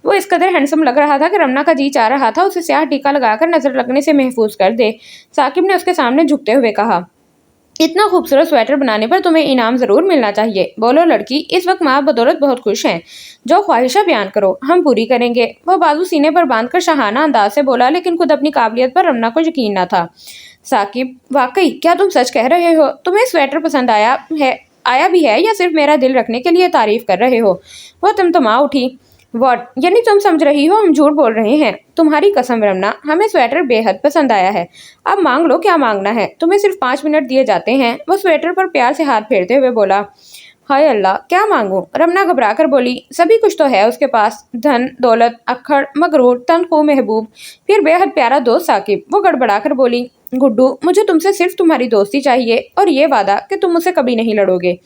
वो इस कदर हैंडसम लग रहा था कि रमना का जी चाह रहा था उसे स्याह टीका लगाकर नजर लगने से महफूज कर दे। साकिब ने उसके सामने झुकते हुए कहा, इतना खूबसूरत स्वेटर बनाने पर तुम्हें इनाम जरूर मिलना चाहिए। बोलो लड़की, इस वक्त माँ बदौलत बहुत खुश हैं। जो ख्वाहिशा बयान करो, हम पूरी करेंगे। वह बाजू सीने पर बांधकर शाहाना अंदाज से बोला, लेकिन खुद अपनी काबिलियत पर रमना को यकीन न था। साकिब, वाकई क्या तुम सच कह रहे हो? तुम्हें स्वेटर पसंद आया भी है या सिर्फ मेरा दिल रखने के लिए तारीफ कर रहे हो? वह तमतमा उठी। वॉट, यानी तुम समझ रही हो हम झूठ बोल रहे हैं? तुम्हारी कसम रमना, हमें स्वेटर बेहद पसंद आया है। अब मांग लो, क्या मांगना है? तुम्हें सिर्फ 5 मिनट दिए जाते हैं। वो स्वेटर पर प्यार से हाथ फेरते हुए बोला। हाय अल्लाह, क्या मांगूं? रमना घबरा कर बोली। सभी कुछ तो है उसके पास, धन दौलत, अक्खड़, मगरूर, तनख्वाह, महबूब, फिर बेहद प्यारा दोस्त साकिब। वो गड़बड़ा कर बोली, गुड्डू, मुझे तुमसे सिर्फ तुम्हारी दोस्ती चाहिए और ये वादा कि तुम मुझसे कभी नहीं लड़ोगे।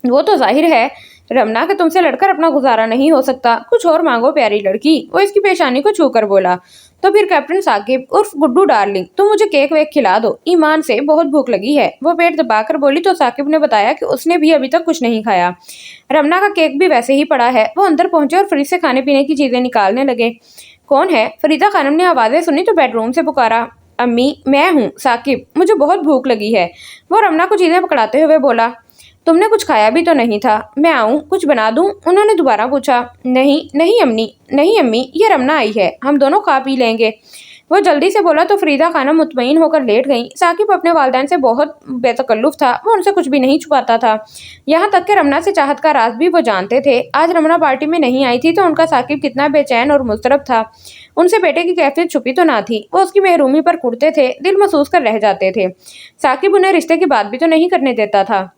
वो तो जाहिर है रमना कि तुमसे लड़कर अपना गुजारा नहीं हो सकता। कुछ और मांगो प्यारी लड़की। वो इसकी पेशानी को छू कर बोला। तो फिर कैप्टन साकिब उर्फ गुड्डू डार्लिंग, तुम मुझे केक वेक खिला दो, ईमान से बहुत भूख लगी है। वो पेट दबाकर बोली तो साकिब ने बताया कि उसने भी अभी तक कुछ नहीं खाया। रमना का केक भी वैसे ही पड़ा है। वो अंदर पहुंचे और फ्रिज से खाने पीने की चीजें निकालने लगे। कौन है? फरीदा खानम ने आवाजें सुनी तो बेडरूम से पुकारा। अम्मी, मैं हूँ साकिब, मुझे बहुत भूख लगी है। वो रमना को चीजें पकड़ाते हुए बोला। तुमने कुछ खाया भी तो नहीं था। मैं आऊं, कुछ बना दूं? उन्होंने दोबारा पूछा। नहीं नहीं अम्मी, नहीं अम्मी, ये रमना आई है, हम दोनों खा पी लेंगे। वो जल्दी से बोला तो फरीदा खानम मुतमईन होकर लेट गईं। साकिब अपने वालिदैन से बहुत बेतकल्लुफ था। वो उनसे कुछ भी नहीं छुपाता था, यहाँ तक कि रमना से चाहत का राज भी वो जानते थे। आज रमना पार्टी में नहीं आई थी तो उनका साकिब कितना बेचैन और मुस्तरब था। उनसे बेटे की कैफियत छुपी तो ना थी। वो उसकी महरूमी पर कुड़ते थे, दिल महसूस कर रह जाते थे। साकिब उन्हें रिश्ते की बात भी तो नहीं करने देता था।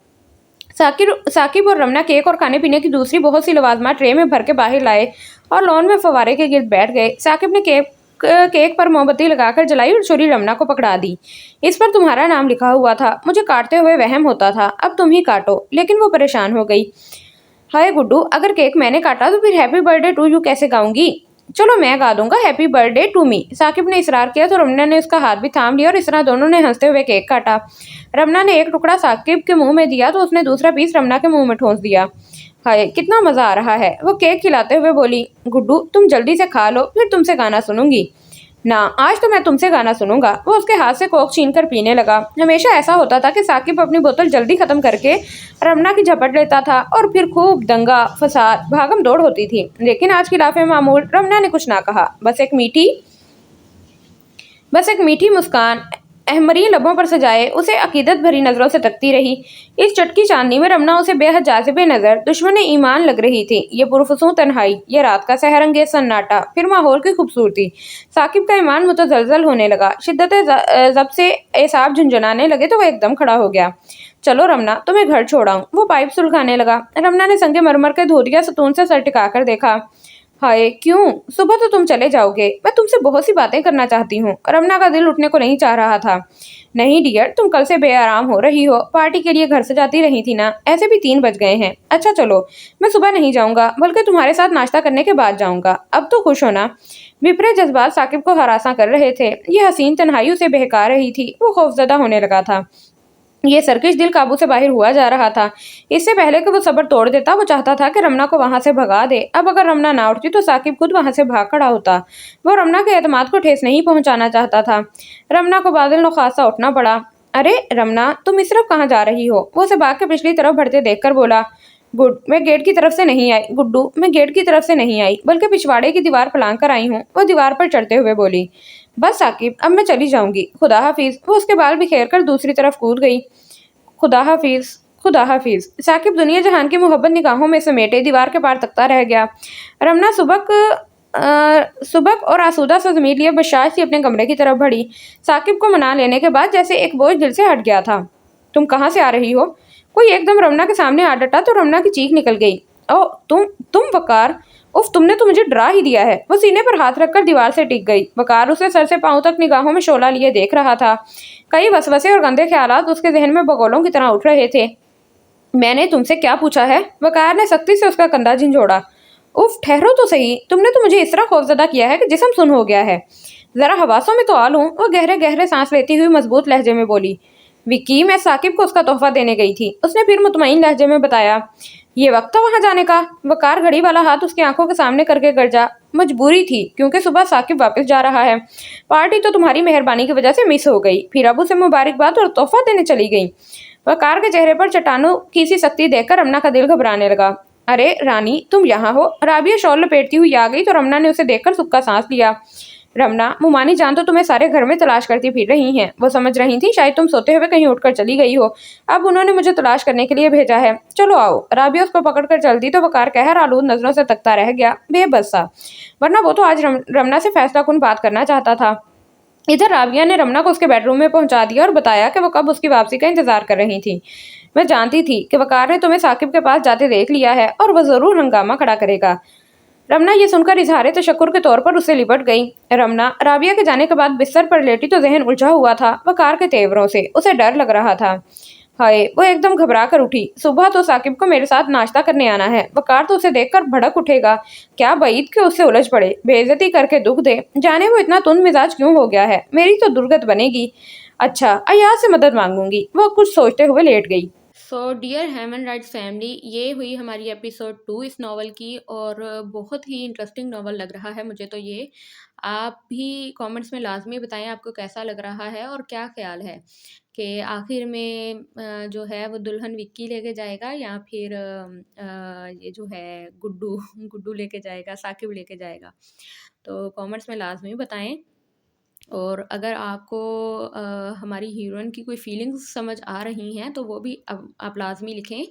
साकिब और रमना केक और खाने पीने की दूसरी बहुत सी लवाजमात ट्रे में भर के बाहर लाए और लॉन में फवारे के गिर्द बैठ गए। साकिब ने केक पर मोमबत्ती लगाकर जलाई और छुरी रमना को पकड़ा दी। इस पर तुम्हारा नाम लिखा हुआ था। मुझे काटते हुए वहम होता था, अब तुम ही काटो। लेकिन वो परेशान हो गई। हाय गुड्डू, अगर केक मैंने काटा तो फिर हैप्पी बर्थडे टू यू कैसे गाऊंगी? चलो मैं गा दूंगा happy birthday to me. Saqib ने इसरार किया तो रमना ने उसका हाथ भी थाम लिया और इस तरह दोनों ने हंसते हुए केक काटा। रमना ने एक टुकड़ा साकिब के मुंह में दिया तो उसने दूसरा पीस रमना के मुंह में ठोंस दिया। हाय, कितना मजा आ रहा है। वो केक खिलाते हुए बोली। गुड्डू, तुम जल्दी से खा लो, फिर तुमसे गाना सुनूंगी। ना, आज तो मैं तुमसे गाना सुनूंगा। वो उसके हाथ से कोक छीन कर पीने लगा। हमेशा ऐसा होता था कि साकिब अपनी बोतल जल्दी खत्म करके रमना की झपट लेता था और फिर खूब दंगा फसाद भागम दौड़ होती थी। लेकिन आज खिलाफे मामूल रमना ने कुछ ना कहा। बस एक मीठी मुस्कान अहमरी लबों पर सजाए उसे अकीदत भरी नजरों से तकती रही। इस चटकी चांदनी में रमना उसे बेहद जाज़िबे नजर, दुश्मन ईमान लग रही थी। ये पुरफुसूं तन्हाई, ये रात का सहरंगेज सन्नाटा, फिर माहौल की खूबसूरती। साकिब का ईमान मुतजलजल होने लगा। शिद्दत जब से एसाब झुंझुनाने लगे तो वह एकदम खड़ा हो गया। चलो रमना, तुम्हें घर छोड़ाऊं। वो पाइप सुलगाने लगा। रमना ने संगे मरमर के धोतिया सतून से सर टिकाकर देखा। हाय, क्यों? सुबह तो तुम चले जाओगे। मैं तुमसे बहुत सी बातें करना चाहती हूँ। रमना का दिल उठने को नहीं चाह रहा था। नहीं डियर, तुम कल से बेआराम हो रही हो। पार्टी के लिए घर से जाती रही थी ना। ऐसे भी 3 बज गए हैं। अच्छा चलो, मैं सुबह नहीं जाऊंगा, बल्कि तुम्हारे साथ नाश्ता करने के बाद जाऊंगा। अब तो खुश होना। विपरीत जज्बात साकिब को हरासा कर रहे थे। ये हसीन तन्हाई उसे बहका रही थी। वो खौफजदा होने लगा था। ये सरकश दिल काबू से बाहर हुआ जा रहा था। इससे पहले कि वो सब्र तोड़ देता, वो चाहता था कि रमना को वहां से भगा दे। अब अगर रमना ना उठती तो साकिब खुद वहां से भाग खड़ा होता। वो रमना के एतमाद को ठेस नहीं पहुंचाना चाहता था। रमना को बादल नो खासा उठना पड़ा। अरे रमना, तुम इस तरफ कहाँ जा रही हो? वो उसे बाग के पिछली तरफ बढ़ते देखकर बोला। मैं गेट की तरफ से नहीं आई। गुड्डू, मैं गेट की तरफ से नहीं आई, बल्कि पिछवाड़े की दीवार फलांग कर आई हूँ। वो दीवार पर चढ़ते हुए बोली। बस साकिब, अब मैं चली जाऊंगी, खुदा हाफिज। वो उसके बाल बिखेर कर दूसरी तरफ कूद गई। खुदा हाफिज, खुदा हाफिज। साकिब दुनिया जहान की मोहब्बत निगाहों में समेटे दीवार के पार तकता रह गया। रमना सुबक और आसूदा सा ज़मीर लिए बशाश सी अपने कमरे की तरफ बढ़ी। साकिब को मना लेने के बाद जैसे एक बोझ दिल से हट गया था। तुम कहाँ से आ रही हो? कोई एकदम रमना के सामने आ डटा तो रमना की चीख निकल गई। ओ, तुम वकार! उफ, तुमने तो मुझे डरा ही दिया है। वो सीने पर हाथ रखकर दीवार से टिक गई। वकार उसे सर से पांव तक निगाहों में शोला लिए देख रहा था। कई वसवसे और गंदे ख्यालात उसके जहन में बगोलों की तरह उठ रहे थे। मैंने तुमसे क्या पूछा है? वकार ने सख्ती से उसका कंधा झंझोड़ा। उफ, ठहरो तो सही। तुमने तो मुझे इस तरह खौफजदा किया है कि जिस्म सुन हो गया है। जरा हवासों में तो आ लूं। वो गहरे गहरे सांस लेती हुई मजबूत लहजे में बोली। विक्की, मैं साकिब को उसका तोहफा देने गई थी। उसने फिर मुतमईन लहजे में बताया। ये वक्त था वहां जाने का? वकार घड़ी वाला हाथ उसकी आंखों के सामने करके गरजा। मजबूरी थी, क्योंकि सुबह साकिब वापस जा रहा है। पार्टी तो तुम्हारी मेहरबानी की वजह से मिस हो गई। फिर अब उसे मुबारकबाद और तोहफा देने चली गई। वकार के चेहरे पर चट्टानों की सी सख्ती देखकर रमना का दिल घबराने लगा। अरे रानी, तुम यहाँ हो? राबिया शॉल लपेटती हुई आ गई तो रमना ने उसे देखकर सुक्का सांस लिया। रमना, मुमानी जान तो तुम्हें सारे घर में तलाश करती फिर रही हैं। वो समझ रही थी शायद तुम सोते हुए कहीं उठकर चली गई हो। अब उन्होंने मुझे तलाश करने के लिए भेजा है। चलो आओ। राबिया उसको पकड़कर चल दी तो वकार कहर आलूद नजरों से तकता रह गया, बेबस सा। वरना वो तो आज रमना से फैसला कुन बात करना चाहता था। इधर राबिया ने रमना को उसके बेडरूम में पहुंचा दिया और बताया कि वो कब उसकी वापसी का इंतजार कर रही थी। मैं जानती थी कि वकार ने तुम्हें साकिब के पास जाते देख लिया है और वह जरूर हंगामा खड़ा करेगा। रमना ये सुनकर इजहार तशक्कुर के तौर पर उससे लिपट गई। रमना राबिया के जाने के बाद बिस्तर पर लेटी तो जहन उलझा हुआ था। वकार के तेवरों से उसे डर लग रहा था। हाय, वो एकदम घबरा कर उठी। सुबह तो साकिब को मेरे साथ नाश्ता करने आना है। वकार तो उसे देखकर भड़क उठेगा। क्या बईद के उससे उलझ पड़े, बेइज्जती करके दुख दे। जाने वो इतना तुंद मिजाज क्यों हो गया है। मेरी तो दुर्गत बनेगी। अच्छा, अय्याज से मदद मांगूंगी। वो कुछ सोचते हुए लेट गई। So dear human rights family, ये हुई हमारी एपिसोड 2 इस नावल की, और बहुत ही इंटरेस्टिंग नावल लग रहा है मुझे तो ये। आप भी कमेंट्स में लाजमी बताएं आपको कैसा लग रहा है और क्या ख्याल है कि आखिर में जो है वो दुल्हन विक्की लेके जाएगा या फिर ये जो है गुड्डू गुड्डू लेके जाएगा, साकिब लेके जाएगा। तो कमेंट्स में लाजमी बताएं। और अगर आपको हमारी हीरोइन की कोई फीलिंग्स समझ आ रही हैं तो वो भी अब आप लाजमी लिखें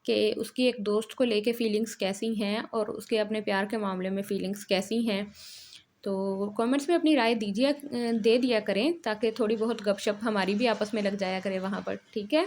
कि उसकी एक दोस्त को लेके फीलिंग्स कैसी हैं और उसके अपने प्यार के मामले में फीलिंग्स कैसी हैं। तो कमेंट्स में अपनी राय दे दिया करें ताकि थोड़ी बहुत गपशप हमारी भी आपस में लग जाया करे वहाँ पर, ठीक है।